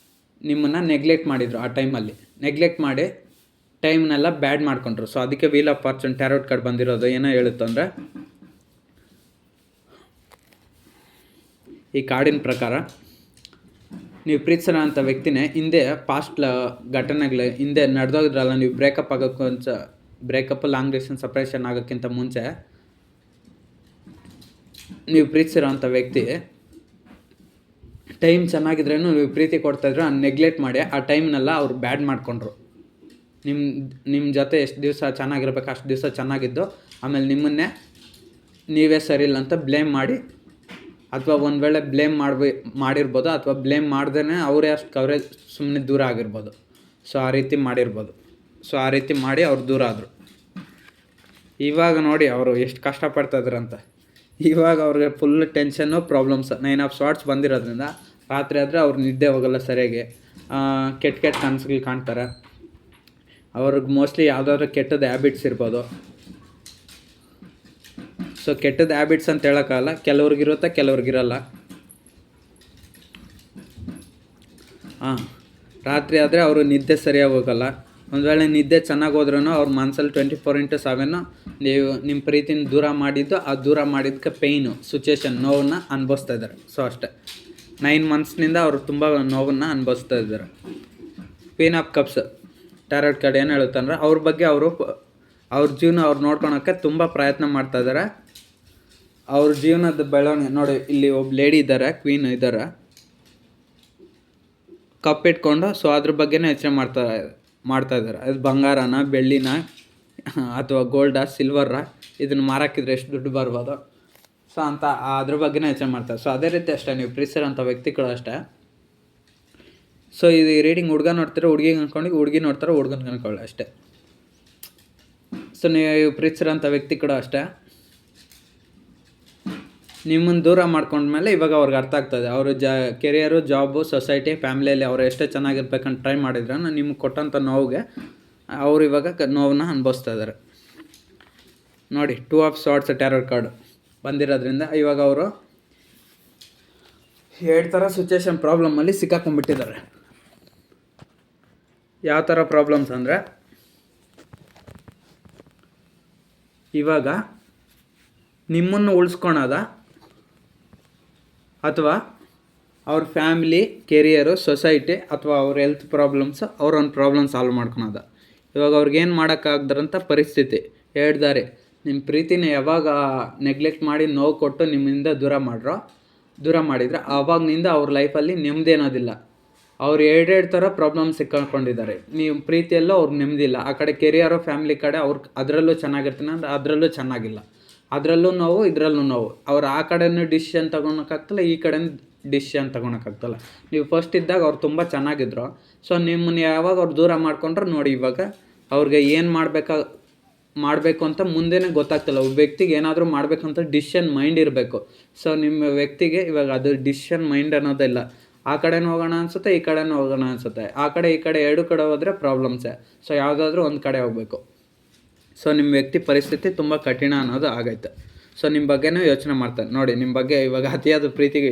ನಿಮ್ಮನ್ನು ನೆಗ್ಲೆಕ್ಟ್ ಮಾಡಿದರು. ಆ ಟೈಮಲ್ಲಿ ನೆಗ್ಲೆಕ್ಟ್ ಮಾಡಿ ಟೈಮ್ನೆಲ್ಲ ಬ್ಯಾಡ್ ಮಾಡ್ಕೊಂಡ್ರು. ಸೊ ಅದಕ್ಕೆ wheel of fortune tarot card ಬಂದಿರೋದು ಏನೋ ಹೇಳುತ್ತಂದರೆ, ಈ ಕಾರ್ಡಿನ ಪ್ರಕಾರ ನೀವು ಪ್ರೀತಿಸೋ ಅಂಥ ವ್ಯಕ್ತಿನೇ ಹಿಂದೆ ಪಾಸ್ಟ್ ಘಟನೆಗಳು ಹಿಂದೆ ನಡೆದೋಗಿದ್ರಲ್ಲ, ನೀವು ಬ್ರೇಕಪ್ ಲಾಂಗ್ ಡಿಸ್ಟೆನ್ಸ್ ಸಪ್ರೇಷನ್ ಆಗೋಕ್ಕಿಂತ ಮುಂಚೆ ನೀವು ಪ್ರೀತಿಸಿರೋ ಅಂಥ ವ್ಯಕ್ತಿ ಟೈಮ್ ಚೆನ್ನಾಗಿದ್ರೇನು ನೀವು ಪ್ರೀತಿ ಕೊಡ್ತಾಯಿದ್ರು ನೆಗ್ಲೆಕ್ಟ್ ಮಾಡಿ ಆ ಟೈಮ್ನೆಲ್ಲ ಅವ್ರು ಬ್ಯಾಡ್ ಮಾಡಿಕೊಂಡ್ರು. ನಿಮ್ಮ ಜೊತೆ ಎಷ್ಟು ದಿವಸ ಚೆನ್ನಾಗಿರ್ಬೇಕು ಅಷ್ಟು ದಿವಸ ಚೆನ್ನಾಗಿದ್ದು ಆಮೇಲೆ ನಿಮ್ಮನ್ನೇ ನೀವೇ ಸರಿ ಇಲ್ಲ ಅಂತ ಬ್ಲೇಮ್ ಮಾಡಿ, ಅಥವಾ ಒಂದು ವೇಳೆ ಬ್ಲೇಮ್ ಮಾಡಿರ್ಬೋದು, ಅಥವಾ ಬ್ಲೇಮ್ ಮಾಡ್ದೇ ಅವರೇ ಸುಮ್ಮನೆ ದೂರ ಆಗಿರ್ಬೋದು. ಸೊ ಆ ರೀತಿ ಮಾಡಿರ್ಬೋದು. ಸೊ ಆ ರೀತಿ ಮಾಡಿ ಅವ್ರು ದೂರ ಆದರು. ಇವಾಗ ನೋಡಿ ಅವರು ಎಷ್ಟು ಕಷ್ಟಪಡ್ತಾಯಿದ್ರಂತ. ಇವಾಗ ಅವ್ರಿಗೆ ಫುಲ್ ಟೆನ್ಷನ್ನು, ಪ್ರಾಬ್ಲಮ್ಸ್. 9 ಆಫ್ ಸಾರ್ಟ್ಸ್ ಬಂದಿರೋದ್ರಿಂದ ರಾತ್ರಿ ಆದರೆ ಅವ್ರು ನಿದ್ದೆ ಹೋಗಲ್ಲ ಸರಿಯಾಗಿ, ಕೆಟ್ಟ ಕನಸುಗಳು ಕಾಣ್ತಾರೆ. ಅವ್ರಿಗೆ ಮೋಸ್ಟ್ಲಿ ಯಾವುದಾದ್ರೂ ಕೆಟ್ಟದ್ದು ಹ್ಯಾಬಿಟ್ಸ್ ಇರ್ಬೋದು. ಸೊ ಕೆಟ್ಟದ್ದು ಹ್ಯಾಬಿಟ್ಸ್ ಅಂತ ಹೇಳೋಕ್ಕಾಗಲ್ಲ, ಕೆಲವ್ರಿಗಿರುತ್ತೆ ಕೆಲವ್ರಿಗಿರಲ್ಲ. ರಾತ್ರಿ ಆದರೆ ಅವರು ನಿದ್ದೆ ಸರಿಯಾಗಿ ಹೋಗಲ್ಲ. ಒಂದು ವೇಳೆ ನಿದ್ದೆ ಚೆನ್ನಾಗಿ ಹೋದ್ರೂ ಅವ್ರ ಮನಸ್ಸಲ್ಲಿ 24/7 ನೀವು ನಿಮ್ಮ ಪ್ರೀತಿನ ದೂರ ಮಾಡಿದ್ದು, ಆ ದೂರ ಮಾಡಿದ್ದಕ್ಕೆ ಪೇಯ್ನು, ಸಿಚುವೇಶನ್, ನೋವನ್ನು ಅನುಭವಿಸ್ತಾ ಇದ್ದಾರೆ. ಸೊ ಅಷ್ಟೇ, 9 ಮಂತ್ಸ್ನಿಂದ ಅವರು ತುಂಬ ನೋವನ್ನು ಅನುಭವಿಸ್ತಾ ಇದ್ದಾರೆ. Queen of cups tarot card ಏನು ಹೇಳುತ್ತಂದ್ರೆ ಅವ್ರ ಬಗ್ಗೆ ಅವ್ರ ಜೀವನ ಅವ್ರು ನೋಡ್ಕೊಳೋಕ್ಕೆ ತುಂಬ ಪ್ರಯತ್ನ ಮಾಡ್ತಾಯಿದ್ದಾರೆ. ಅವ್ರ ಜೀವನದ ಬೆಳವಣಿಗೆ ನೋಡಿ, ಇಲ್ಲಿ ಒಬ್ಬ ಲೇಡಿ ಇದ್ದಾರೆ, ಕ್ವೀನ್ ಇದ್ದಾರೆ, ಕಪ್ ಇಟ್ಕೊಂಡು. ಸೊ ಅದ್ರ ಬಗ್ಗೆನೇ ಯೋಚನೆ ಮಾಡ್ತಾಯಿದ್ದಾರೆ. ಅದು ಬಂಗಾರನ, ಬೆಳ್ಳಿನ, ಅಥವಾ ಗೋಲ್ಡಾ, ಸಿಲ್ವರಾ, ಇದನ್ನು ಮಾರಾಕಿದ್ರೆ ಎಷ್ಟು ದುಡ್ಡು ಬರ್ಬೋದು. ಸೊ ಅಂತ ಅದ್ರ ಬಗ್ಗೆನೇ ಯೋಚನೆ ಮಾಡ್ತಾರೆ. ಸೊ ಅದೇ ರೀತಿ ಅಷ್ಟೇ, ನೀವು ಪ್ರೀತಿಸಿರೋಂಥ ವ್ಯಕ್ತಿಗಳು ಅಷ್ಟೇ. ಸೊ ಇದು ರೀಡಿಂಗ್ ಹುಡುಗ ನೋಡ್ತಾರೆ ಹುಡುಗಿಗೆ ಅನ್ಕೊಂಡು, ಹುಡುಗಿ ನೋಡ್ತಾರೆ ಹುಡುಗನಿಗೆ ಅನ್ಕೊಳ್ಳಿ ಅಷ್ಟೇ. ಸೊ ನೀವು ಪ್ರೀತಿಸಿರೋಂಥ ವ್ಯಕ್ತಿ ಕೂಡ ಅಷ್ಟೇ, ನಿಮ್ಮನ್ನು ದೂರ ಮಾಡ್ಕೊಂಡ್ಮೇಲೆ ಇವಾಗ ಅವ್ರಿಗೆ ಅರ್ಥ ಆಗ್ತದೆ. ಅವರು ಕೆರಿಯರು, ಜಾಬು, ಸೊಸೈಟಿ, ಫ್ಯಾಮಿಲಿಯಲ್ಲಿ ಅವರು ಎಷ್ಟೇ ಚೆನ್ನಾಗಿರ್ಬೇಕಂತ ಟ್ರೈ ಮಾಡಿದ್ರೆ ನಿಮ್ಗೆ ಕೊಟ್ಟಂಥ ನೋವಿಗೆ ಅವರು ಇವಾಗ ನೋವನ್ನು ಅನುಭವಿಸ್ತಾ ಇದ್ದಾರೆ. ನೋಡಿ, 2 ಆಫ್ ಸಾರ್ಟ್ಸ್ ಟ್ಯಾರೋಟ್ ಕಾರ್ಡ್ ಬಂದಿರೋದ್ರಿಂದ ಇವಾಗ ಅವರು 2 ಥರ ಸಿಚುವೇಶನ್, ಪ್ರಾಬ್ಲಮಲ್ಲಿ ಸಿಕ್ಕಾಕೊಂಡ್ಬಿಟ್ಟಿದ್ದಾರೆ. ಯಾವ ಥರ ಪ್ರಾಬ್ಲಮ್ಸ್ ಅಂದರೆ, ಇವಾಗ ನಿಮ್ಮನ್ನು ಉಳಿಸ್ಕೊಳೋದ, ಅಥವಾ ಅವ್ರ ಫ್ಯಾಮಿಲಿ, ಕೆರಿಯರು, ಸೊಸೈಟಿ, ಅಥವಾ ಅವ್ರ ಹೆಲ್ತ್ ಪ್ರಾಬ್ಲಮ್ಸ್, ಅವ್ರೊಂದು ಪ್ರಾಬ್ಲಮ್ ಸಾಲ್ವ್ ಮಾಡ್ಕೊಳೋದ. ಇವಾಗ ಅವ್ರಿಗೇನು ಮಾಡೋಕ್ಕಾಗ್ದಂಥ ಪರಿಸ್ಥಿತಿ, 2 ದಾರಿ. ನಿಮ್ಮ ಪ್ರೀತಿನ ಯಾವಾಗ ನೆಗ್ಲೆಕ್ಟ್ ಮಾಡಿ ನೋವು ಕೊಟ್ಟು ನಿಮ್ಮಿಂದ ದೂರ ಮಾಡಿದ್ರೆ ಆವಾಗನಿಂದ ಅವ್ರ ಲೈಫಲ್ಲಿ ನೆಮ್ಮದಿ ಅನ್ನೋದಿಲ್ಲ. ಅವ್ರು 2 ಥರ ಪ್ರಾಬ್ಲಮ್ ಸಿಕ್ಕಾಕೊಂಡಿದ್ದಾರೆ. ನೀವು ಪ್ರೀತಿಯಲ್ಲೂ ಅವ್ರಿಗೆ ನೆಮ್ಮದಿಲ್ಲ, ಆ ಕಡೆ ಕೆರಿಯರು, ಫ್ಯಾಮಿಲಿ ಕಡೆ ಅದರಲ್ಲೂ ಚೆನ್ನಾಗಿರ್ತೀನಿ ಅಂದರೆ ಅದರಲ್ಲೂ ಚೆನ್ನಾಗಿಲ್ಲ, ಅದರಲ್ಲೂ ನೋವು, ಇದರಲ್ಲೂ ನೋವು. ಅವ್ರು ಆ ಕಡೆಯೂ ಡಿಸಿಷನ್ ತೊಗೊಳಕ್ಕಾಗ್ತಲ್ಲ, ಈ ಕಡೆಯೂ ಡಿಸಿಷನ್ ತೊಗೊಳಕ್ಕಾಗ್ತಲ್ಲ. ನೀವು ಫಸ್ಟ್ ಇದ್ದಾಗ ಅವ್ರು ತುಂಬ ಚೆನ್ನಾಗಿದ್ರು. ಸೊ ನಿಮ್ಮನ್ನು ಯಾವಾಗ ಅವ್ರು ದೂರ ಮಾಡ್ಕೊಂಡ್ರೆ ನೋಡಿ, ಇವಾಗ ಅವ್ರಿಗೆ ಏನು ಮಾಡಬೇಕು ಅಂತ ಮುಂದೆನೇ ಗೊತ್ತಾಗ್ತಿಲ್ಲ. ಒಬ್ಬ ವ್ಯಕ್ತಿಗೆ ಏನಾದರೂ ಮಾಡಬೇಕಂತ ಡಿಸಿಷನ್ ಮೈಂಡ್ ಇರಬೇಕು. ಸೊ ನಿಮ್ಮ ವ್ಯಕ್ತಿಗೆ ಇವಾಗ ಅದು ಡಿಸಿಷನ್ ಮೈಂಡ್ ಅನ್ನೋದಿಲ್ಲ. ಆ ಕಡೆನೂ ಹೋಗೋಣ ಅನಿಸುತ್ತೆ, ಈ ಕಡೆನೂ ಹೋಗೋಣ ಅನಿಸುತ್ತೆ. ಆ ಕಡೆ ಈ ಕಡೆ 2 ಕಡೆ ಹೋದರೆ ಪ್ರಾಬ್ಲಮ್ಸೇ. ಸೊ ಯಾವುದಾದ್ರೂ ಒಂದು ಕಡೆ ಹೋಗಬೇಕು. ಸೊ ನಿಮ್ಮ ವ್ಯಕ್ತಿ ಪರಿಸ್ಥಿತಿ ತುಂಬ ಕಠಿಣ ಅನ್ನೋದು ಆಗೈತೆ. ಸೊ ನಿಮ್ಮ ಬಗ್ಗೆನೂ ಯೋಚನೆ ಮಾಡ್ತಾರೆ. ನೋಡಿ, ನಿಮ್ಮ ಬಗ್ಗೆ ಇವಾಗ ಅತಿಯಾದ ಪ್ರೀತಿಗೆ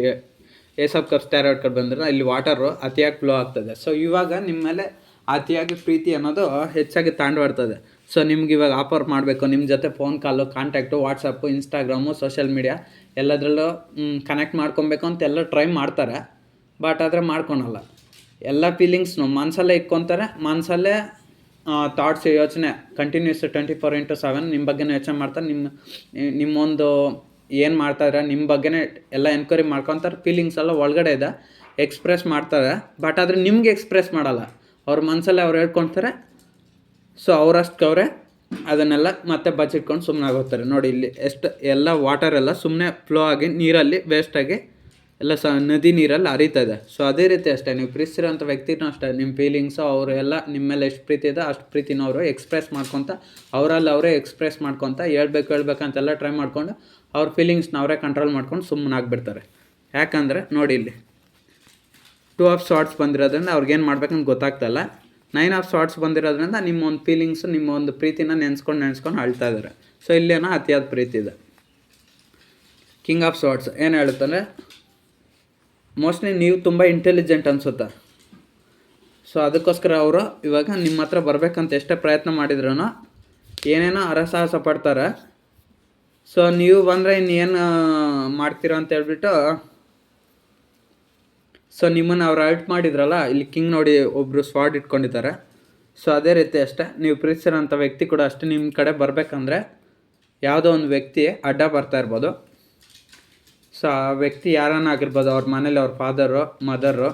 ace of cups tarot card ಬಂದರೆ ಇಲ್ಲಿ ವಾಟರು ಅತಿಯಾಗಿ ಫ್ಲೋ ಆಗ್ತದೆ. ಸೊ ಇವಾಗ ನಿಮ್ಮ ಮೇಲೆ ಅತಿಯಾಗಿ ಪ್ರೀತಿ ಅನ್ನೋದು ಹೆಚ್ಚಾಗಿ ತಾಂಡವಾಡ್ತದೆ. ಸೊ ನಿಮ್ಗೆ ಇವಾಗ ಆಫರ್ ಮಾಡಬೇಕು, ನಿಮ್ಮ ಜೊತೆ phone call, contact, WhatsApp, Instagram, social media ಎಲ್ಲದರಲ್ಲೂ ಕನೆಕ್ಟ್ ಮಾಡ್ಕೊಬೇಕು ಅಂತ ಎಲ್ಲ ಟ್ರೈ ಮಾಡ್ತಾರೆ. ಬಟ್ ಆದರೆ ಮಾಡ್ಕೊಳಲ್ಲ. ಎಲ್ಲ ಫೀಲಿಂಗ್ಸ್ನು ಮನಸಲ್ಲೇ ಇಟ್ಕೊತಾರೆ. ಮನಸಲ್ಲೇ ಥಾಟ್ಸ್, ಯೋಚನೆ ಕಂಟಿನ್ಯೂಸ್ 24/7 ನಿಮ್ಮ ಬಗ್ಗೆನೇ ಯೋಚನೆ ಮಾಡ್ತಾರೆ. ನಿಮ್ಮೊಂದು ಏನು ಮಾಡ್ತಾರೆ ನಿಮ್ಮ ಬಗ್ಗೆನೇ ಎಲ್ಲ ಎನ್ಕ್ವೈರಿ ಮಾಡ್ಕೊತಾರೆ. ಫೀಲಿಂಗ್ಸ್ ಎಲ್ಲ ಒಳಗಡೆ ಇದೆ, ಎಕ್ಸ್ಪ್ರೆಸ್ ಮಾಡ್ತಾರೆ. ಬಟ್ ಆದರೆ ನಿಮ್ಗೆ ಎಕ್ಸ್ಪ್ರೆಸ್ ಮಾಡಲ್ಲ. ಅವ್ರ ಮನಸಲ್ಲೇ ಅವ್ರು ಹೇಳ್ಕೊತಾರೆ. ಸೊ ಅವರಷ್ಟಕ್ಕವರೇ ಅದನ್ನೆಲ್ಲ ಮತ್ತೆ ಬಚ್ಚಿಟ್ಕೊಂಡು ಸುಮ್ಮನೆ ಆಗೋಗ್ತಾರೆ. ನೋಡಿ, ಇಲ್ಲಿ ಎಷ್ಟು ಎಲ್ಲ ವಾಟರೆಲ್ಲ ಸುಮ್ಮನೆ ಫ್ಲೋ ಆಗಿ ನೀರಲ್ಲಿ ವೇಸ್ಟಾಗಿ ಎಲ್ಲ ನದಿ ನೀರಲ್ಲಿ ಹರಿತಾ ಇದೆ. ಸೊ ಅದೇ ರೀತಿ ಅಷ್ಟೇ, ನೀವು ಪ್ರೀತಿಸಿರೋಂಥ ವ್ಯಕ್ತಿನೂ ಅಷ್ಟೇ, ನಿಮ್ಮ ಫೀಲಿಂಗ್ಸು ಅವರು ಎಲ್ಲ ನಿಮ್ಮ ಮೇಲೆ ಎಷ್ಟು ಪ್ರೀತಿ ಇದೆ ಅಷ್ಟು ಪ್ರೀತಿನ ಅವರು ಎಕ್ಸ್ಪ್ರೆಸ್ ಮಾಡ್ಕೊತ, ಅವರೇ ಎಕ್ಸ್ಪ್ರೆಸ್ ಮಾಡ್ಕೊತ ಹೇಳ್ಬೇಕಂತೆಲ್ಲ ಟ್ರೈ ಮಾಡ್ಕೊಂಡು ಅವ್ರ ಫೀಲಿಂಗ್ಸ್ನ ಅವರೇ ಕಂಟ್ರೋಲ್ ಮಾಡ್ಕೊಂಡು ಸುಮ್ಮನೆ ಆಗಿಬಿಡ್ತಾರೆ. ಯಾಕಂದರೆ ನೋಡಿ, ಇಲ್ಲಿ 2 ಆಫ್ ಸಾರ್ಟ್ಸ್ ಬಂದಿರೋದ್ರಿಂದ ಅವ್ರಿಗೇನು ಮಾಡ್ಬೇಕಂತ ಗೊತ್ತಾಗ್ತಾಯಿಲ್ಲ. 9 ಆಫ್ ಸಾರ್ಟ್ಸ್ ಬಂದಿರೋದ್ರಿಂದ ನಿಮ್ಮ ಒಂದು ಫೀಲಿಂಗ್ಸು, ನಿಮ್ಮ ಒಂದು ಪ್ರೀತಿನ ನೆನೆಸ್ಕೊಂಡು ಅಳ್ತಾ ಇದ್ದಾರೆ. ಸೊ ಇಲ್ಲೇನೋ ಅತಿಯಾದ ಪ್ರೀತಿ ಇದೆ. ಕಿಂಗ್ ಆಫ್ ಸಾರ್ಟ್ಸ್ ಏನು ಹೇಳುತ್ತಂದರೆ, ಮೋಸ್ಟ್ಲಿ ನೀವು ತುಂಬ ಇಂಟೆಲಿಜೆಂಟ್ ಅನಿಸುತ್ತೆ. ಸೊ ಅದಕ್ಕೋಸ್ಕರ ಅವರು ಇವಾಗ ನಿಮ್ಮ ಹತ್ರ ಬರಬೇಕಂತ ಎಷ್ಟೇ ಪ್ರಯತ್ನ ಮಾಡಿದ್ರೂ ಏನೇನೋ ಹರಸಾಹಸ ಪಡ್ತಾರೆ. ಸೊ ನೀವು ಬಂದರೆ ಇನ್ನೇನು ಮಾಡ್ತೀರಾ ಅಂತ ಹೇಳ್ಬಿಟ್ಟು, ಸೊ ನಿಮ್ಮನ್ನು ಅವ್ರು ಹರ್ಟ್ ಮಾಡಿದ್ರಲ್ಲ, ಇಲ್ಲಿ ಕಿಂಗ್ ನೋಡಿ ಒಬ್ಬರು ಸ್ವಾಡ್ ಇಟ್ಕೊಂಡಿದ್ದಾರೆ. ಸೊ ಅದೇ ರೀತಿ ಅಷ್ಟೇ, ನೀವು ಪ್ರೀತಿಸಿರೋಂಥ ವ್ಯಕ್ತಿ ಕೂಡ ಅಷ್ಟೇ ನಿಮ್ಮ ಕಡೆ ಬರಬೇಕಂದ್ರೆ ಯಾವುದೋ ಒಂದು ವ್ಯಕ್ತಿ ಅಡ್ಡ ಬರ್ತಾ ಇರ್ಬೋದು. ಸೊ ಆ ವ್ಯಕ್ತಿ ಯಾರನ್ನ ಆಗಿರ್ಬೋದು, ಅವ್ರ ಮನೇಲಿ ಅವ್ರ ಫಾದರು, ಮದರು,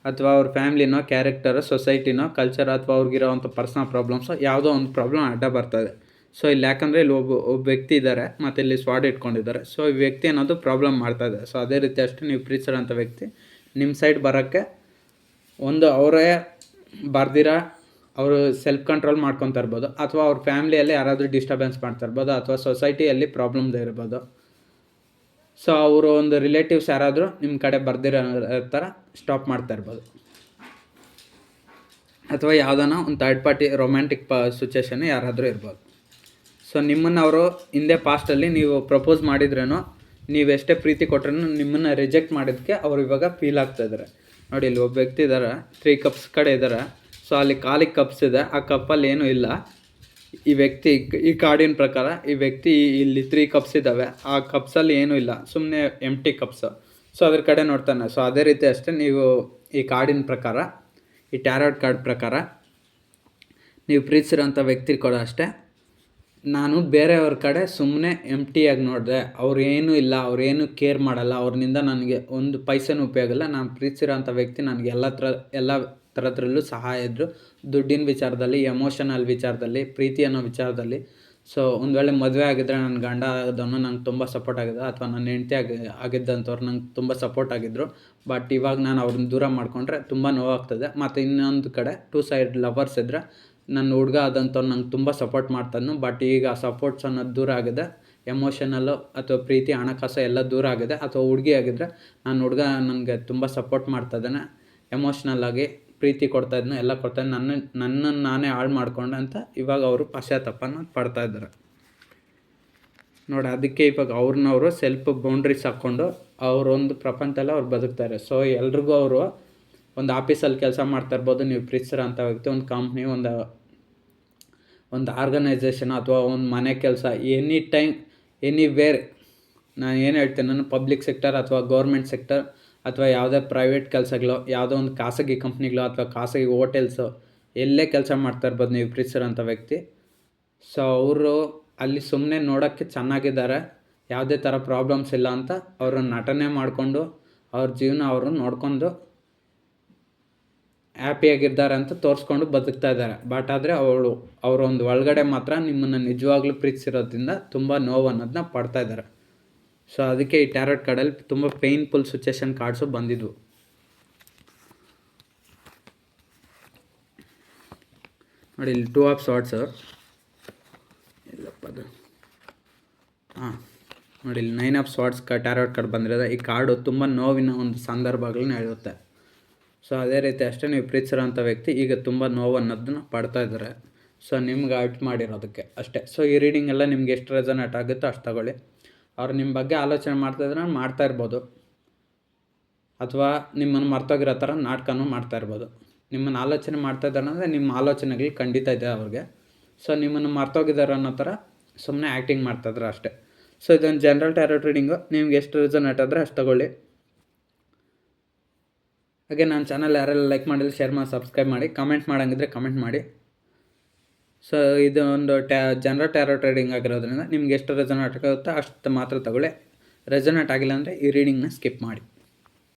ಅಥವಾ ಅವ್ರ ಫ್ಯಾಮ್ಲಿನೋ, ಕ್ಯಾರೆಕ್ಟರು, ಸೊಸೈಟಿನೋ, ಕಲ್ಚರ್, ಅಥವಾ ಅವ್ರಿಗಿರೋವಂಥ ಪರ್ಸ್ನಲ್ ಪ್ರಾಬ್ಲಮ್ಸು ಯಾವುದೋ ಒಂದು ಪ್ರಾಬ್ಲಮ್ ಅಡ್ಡ ಬರ್ತದೆ. ಸೊ ಇಲ್ಲಿ ಯಾಕಂದರೆ ಇಲ್ಲಿ ಒಬ್ಬ ವ್ಯಕ್ತಿ ಇದ್ದಾರೆ ಮತ್ತು ಇಲ್ಲಿ ಸ್ವಾಡ್ ಇಟ್ಕೊಂಡಿದ್ದಾರೆ. ಸೊ ಈ ವ್ಯಕ್ತಿ ಅನ್ನೋದು ಪ್ರಾಬ್ಲಮ್ ಮಾಡ್ತಾಯಿದೆ. ಸೊ ಅದೇ ರೀತಿ ಅಷ್ಟೇ ನೀವು ಪ್ರೀತಿಸಿರೋಂಥ ವ್ಯಕ್ತಿ ನಿಮ್ಮ ಸೈಡ್ ಬರೋಕ್ಕೆ ಒಂದು ಅವರೇ ಬರ್ದಿರ ಅವರು ಸೆಲ್ಫ್ ಕಂಟ್ರೋಲ್ ಮಾಡ್ಕೊತಾ ಇರ್ಬೋದು, ಅಥವಾ ಅವ್ರ ಫ್ಯಾಮ್ಲಿಯಲ್ಲಿ ಯಾರಾದರೂ ಡಿಸ್ಟರ್ಬೆನ್ಸ್ ಮಾಡ್ತಾ ಇರ್ಬೋದು, ಅಥವಾ ಸೊಸೈಟಿಯಲ್ಲಿ ಪ್ರಾಬ್ಲಮ್ಸ್ ಇರ್ಬೋದು. ಸೊ ಅವರು ಒಂದು ರಿಲೇಟಿವ್ಸ್ ಯಾರಾದರೂ ನಿಮ್ಮ ಕಡೆ ಬರ್ದಿರೋ ಥರ ಸ್ಟಾಪ್ ಮಾಡ್ತಾ ಇರ್ಬೋದು, ಅಥವಾ ಯಾವುದಾನ ಒಂದು ಥರ್ಡ್ ಪಾರ್ಟಿ ರೊಮ್ಯಾಂಟಿಕ್ ಸಿಚುವೇಶನ್ ಯಾರಾದರೂ ಇರ್ಬೋದು. ಸೊ ನಿಮ್ಮನ್ನು ಅವರು ಹಿಂದೆ ಪಾಸ್ಟಲ್ಲಿ ನೀವು ಪ್ರಪೋಸ್ ಮಾಡಿದ್ರೂ, ನೀವೆಷ್ಟೇ ಪ್ರೀತಿ ಕೊಟ್ರೂ ನಿಮ್ಮನ್ನು ರಿಜೆಕ್ಟ್ ಮಾಡಿದ್ದಕ್ಕೆ ಅವ್ರು ಇವಾಗ ಫೀಲ್ ಆಗ್ತಾಯಿದ್ದಾರೆ. ನೋಡಿ ಇಲ್ಲಿ ಒಬ್ಬ ವ್ಯಕ್ತಿ ಇದ್ದಾರೆ, 3 ಕಪ್ಸ್ ಕಡೆ ಇದ್ದಾರೆ. ಸೊ ಅಲ್ಲಿ ಕಾಲಿಗೆ ಕಪ್ಸ್ ಇದೆ, ಆ ಕಪ್ಪಲ್ಲಿ ಏನೂ ಇಲ್ಲ. ಈ ವ್ಯಕ್ತಿ ಈ ಕಾರ್ಡಿನ ಪ್ರಕಾರ ಈ ವ್ಯಕ್ತಿ ಇಲ್ಲಿ 3 ಕಪ್ಸ್ ಇದ್ದಾವೆ, ಆ ಕಪ್ಸಲ್ಲಿ ಏನೂ ಇಲ್ಲ, ಸುಮ್ಮನೆ ಎಂಟಿ ಕಪ್ಸು. ಸೊ ಅದ್ರ ಕಡೆ ನೋಡ್ತಾನೆ. ಸೊ ಅದೇ ರೀತಿ ಅಷ್ಟೇ ನೀವು ಈ ಕಾರ್ಡಿನ ಪ್ರಕಾರ, ಈ ಟ್ಯಾರೋಟ್ ಕಾರ್ಡ್ ಪ್ರಕಾರ ನೀವು ಪ್ರೀತಿಸಿರೋಂಥ ವ್ಯಕ್ತಿ ಕೂಡ ಅಷ್ಟೇ, ನಾನು ಬೇರೆಯವ್ರ ಕಡೆ ಸುಮ್ಮನೆ ಎಂಟಿಯಾಗಿ ನೋಡಿದೆ, ಅವ್ರೇನೂ ಇಲ್ಲ, ಅವ್ರೇನು ಕೇರ್ ಮಾಡಲ್ಲ, ಅವ್ರನಿಂದ ನನಗೆ ಒಂದು ಪೈಸೆನೂ ಉಪಯೋಗ ಇಲ್ಲ. ನಾನು ಪ್ರೀತಿಸಿರೋಂಥ ವ್ಯಕ್ತಿ ನನಗೆ ಎಲ್ಲ ಥರದ್ರಲ್ಲೂ ಸಹಾಯ ಇದ್ದರು, ದುಡ್ಡಿನ ವಿಚಾರದಲ್ಲಿ, ಎಮೋಷನಲ್ ವಿಚಾರದಲ್ಲಿ, ಪ್ರೀತಿ ಅನ್ನೋ ವಿಚಾರದಲ್ಲಿ. ಸೊ ಒಂದು ವೇಳೆ ಮದುವೆ ಆಗಿದ್ದರೆ ನನ್ನ ಗಂಡ ಆದವನು ನಂಗೆ ತುಂಬ ಸಪೋರ್ಟ್ ಆಗಿದ್ದ, ಅಥವಾ ನನ್ನ ಹೆಂಡತಿ ಆಗಿದ್ದಂಥವ್ರು ನಂಗೆ ತುಂಬ ಸಪೋರ್ಟ್ ಆಗಿದ್ದರು. ಬಟ್ ಇವಾಗ ನಾನು ಅವ್ರನ್ನ ದೂರ ಮಾಡಿಕೊಂಡ್ರೆ ತುಂಬ ನೋವಾಗ್ತದೆ. ಮತ್ತು ಇನ್ನೊಂದು ಕಡೆ 2 ಸೈಡ್ ಲವರ್ಸ್ ಇದ್ದರೆ, ನನ್ನ ಹುಡುಗ ಆದಂಥವ್ರು ನಂಗೆ ತುಂಬ ಸಪೋರ್ಟ್ ಮಾಡ್ತಾನು, ಬಟ್ ಈಗ ಆ ಸಪೋರ್ಟ್ಸ್ ಅನ್ನೋದು ದೂರ ಆಗಿದೆ. ಎಮೋಷನಲ್ಲು ಅಥವಾ ಪ್ರೀತಿ, ಹಣಕಾಸು ಎಲ್ಲ ದೂರ ಆಗಿದೆ. ಅಥವಾ ಹುಡುಗಿ ಆಗಿದ್ದರೆ, ನನ್ನ ಹುಡುಗ ನನಗೆ ತುಂಬ ಸಪೋರ್ಟ್ ಮಾಡ್ತಾಯಿದ್ದಾನೆ, ಎಮೋಷ್ನಲ್ಲಾಗಿ ಪ್ರೀತಿ ಕೊಡ್ತಾಯಿದ್ನು, ಎಲ್ಲ ಕೊಡ್ತಾಯಿದ್ನು, ನನ್ನನ್ನು ನಾನೇ ಹಾಳು ಮಾಡ್ಕೊಂಡೆ ಅಂತ ಇವಾಗ ಅವರು ಪಶ್ಚಾತ್ತಾಪನ ಪಡ್ತಾಯಿದ್ದಾರೆ. ನೋಡಿ ಅದಕ್ಕೆ ಇವಾಗ ಅವ್ರನ್ನವರು ಸೆಲ್ಫ್ ಬೌಂಡ್ರೀಸ್ ಹಾಕ್ಕೊಂಡು ಅವರೊಂದು ಪ್ರಪಂಚದಲ್ಲಿ ಅವ್ರು ಬದುಕ್ತಾರೆ. ಸೊ ಎಲ್ರಿಗೂ ಅವರು ಒಂದು ಆಫೀಸಲ್ಲಿ ಕೆಲಸ ಮಾಡ್ತಾ ಇರ್ಬೋದು, ನೀವು ಪ್ರೀತಿಸಿರೋ ಅಂಥ ವ್ಯಕ್ತಿ, ಒಂದು ಕಂಪ್ನಿ, ಒಂದು ಆರ್ಗನೈಸೇಷನ್, ಅಥವಾ ಒಂದು ಮನೆ ಕೆಲಸ, ಎನಿ ಟೈಮ್ ಎನಿವೇರ್. ನಾನು ಏನು ಹೇಳ್ತೀನಿ, ನಾನು ಪಬ್ಲಿಕ್ ಸೆಕ್ಟರ್ ಅಥವಾ ಗೌರ್ಮೆಂಟ್ ಸೆಕ್ಟರ್, ಅಥವಾ ಯಾವುದೇ ಪ್ರೈವೇಟ್ ಕೆಲಸಗಳು, ಯಾವುದೋ ಒಂದು ಖಾಸಗಿ ಕಂಪ್ನಿಗಳು, ಅಥವಾ ಖಾಸಗಿ ಹೋಟೆಲ್ಸು, ಎಲ್ಲೇ ಕೆಲಸ ಮಾಡ್ತಾ ಇರ್ಬೋದು ನೀವು ಪ್ರೀತಿಸಿರೋಂಥ ವ್ಯಕ್ತಿ. ಸೊ ಅವರು ಅಲ್ಲಿ ಸುಮ್ಮನೆ ನೋಡೋಕ್ಕೆ ಚೆನ್ನಾಗಿದ್ದಾರೆ, ಯಾವುದೇ ಥರ ಪ್ರಾಬ್ಲಮ್ಸ್ ಇಲ್ಲ ಅಂತ ಅವರು ನಟನೆ ಮಾಡಿಕೊಂಡು ಅವ್ರ ಜೀವನ ಅವರು ನೋಡ್ಕೊಂಡು ಹ್ಯಾಪಿಯಾಗಿದ್ದಾರೆ ಅಂತ ತೋರಿಸ್ಕೊಂಡು ಬದುಕ್ತಾ ಇದ್ದಾರೆ. ಬಟ್ ಆದರೆ ಅವರೊಂದು ಒಳಗಡೆ ಮಾತ್ರ ನಿಮ್ಮನ್ನು ನಿಜವಾಗ್ಲೂ ಪ್ರೀತಿಸಿರೋದ್ರಿಂದ ತುಂಬ ನೋವು ಅನ್ನೋದನ್ನ ಪಡ್ತಾ ಇದ್ದಾರೆ. ಸೊ ಅದಕ್ಕೆ ಈ ಟ್ಯಾರೋಟ್ ಕಾರ್ಡಲ್ಲಿ ತುಂಬ ಪೇಯ್ನ್ಫುಲ್ ಸಿಚುವೇಶನ್ ಕಾರ್ಡ್ಸು ಬಂದಿದ್ವು. ನೋಡಿ ಇಲ್ಲಿ 2 ಆಫ್ ಸ್ವಾರ್ಡ್ಸು, ಇಲ್ಲಪ್ಪ ಅದು, ನೋಡಿ ಇಲ್ಲಿ 9 ಆಫ್ ಸ್ವಾರ್ಡ್ಸ್ ಟ್ಯಾರೋಟ್ ಕಾರ್ಡ್ ಬಂದಿರೋದು. ಈ ಕಾರ್ಡು ತುಂಬ ನೋವಿನ ಒಂದು ಸಂದರ್ಭಗಳನ್ನ ಹೇಳುತ್ತೆ. ಸೊ ಅದೇ ರೀತಿ ಅಷ್ಟೇ ನೀವು ಪ್ರೀತಿಸಿರೋಂಥ ವ್ಯಕ್ತಿ ಈಗ ತುಂಬ ನೋವು ಅನ್ನೋದನ್ನ ಪಡ್ತಾ ಇದ್ದಾರೆ. ಸೊ ನಿಮ್ಗೆ ಹರ್ಟ್ ಮಾಡಿರೋದಕ್ಕೆ ಅಷ್ಟೇ. ಸೊ ಈ ರೀಡಿಂಗ್ ಎಲ್ಲ ನಿಮ್ಗೆ ಎಷ್ಟು ರೆಸನೇಟ್ ಆಗುತ್ತೋ ಅಷ್ಟು ತಗೊಳ್ಳಿ. ಅವ್ರು ನಿಮ್ಮ ಬಗ್ಗೆ ಆಲೋಚನೆ ಮಾಡ್ತಾಯಿದ್ರೆ ಮಾಡ್ತಾ ಇರ್ಬೋದು, ಅಥವಾ ನಿಮ್ಮನ್ನು ಮರ್ತೋಗಿರೋ ಥರ ನಾಟಕನೂ ಮಾಡ್ತಾ ಇರ್ಬೋದು. ನಿಮ್ಮನ್ನು ಆಲೋಚನೆ ಮಾಡ್ತಾಯಿದ್ದಾರೆ ಅಂದರೆ ನಿಮ್ಮ ಆಲೋಚನೆಗಳು ಖಂಡಿತ ಇದೆ ಅವ್ರಿಗೆ. ಸೊ ನಿಮ್ಮನ್ನು ಮರ್ತೋಗಿದ್ದಾರೆ ಅನ್ನೋ ಥರ ಸುಮ್ಮನೆ ಆ್ಯಕ್ಟಿಂಗ್ ಮಾಡ್ತಾಯಿದ್ರೆ ಅಷ್ಟೇ. ಸೊ ಇದೊಂದು ಜನರಲ್ ಟ್ಯಾರೋಟ್ ರೀಡಿಂಗು, ನಿಮ್ಗೆ ಎಷ್ಟು ರೆಸನೇಟ್ ಆದರೆ ಅಷ್ಟು ತಗೊಳ್ಳಿ. ಹಾಗೆ ನನ್ನ ಚಾನಲ್ ಯಾರೆಲ್ಲ ಲೈಕ್ ಮಾಡಿಲ್ಲ, ಶೇರ್ ಮಾಡಿ, ಸಬ್ಸ್ಕ್ರೈಬ್ ಮಾಡಿ, ಕಮೆಂಟ್ ಮಾಡೋಂಗಿದ್ರೆ ಕಮೆಂಟ್ ಮಾಡಿ. ಸೊ ಇದೊಂದು ಜನರಲ್ ಟ್ಯಾರೋಟ್ ರೀಡಿಂಗ್ ಆಗಿರೋದ್ರಿಂದ ನಿಮ್ಗೆ ಎಷ್ಟು ರೆಸನೇಟ್ ಆಗುತ್ತೋ ಅಷ್ಟು ಮಾತ್ರ ತಗೊಳ್ಳಿ. ರೆಸನೇಟ್ ಆಗಿಲ್ಲ ಅಂದರೆ ಈ ರೀಡಿಂಗ್ನ ಸ್ಕಿಪ್ ಮಾಡಿ.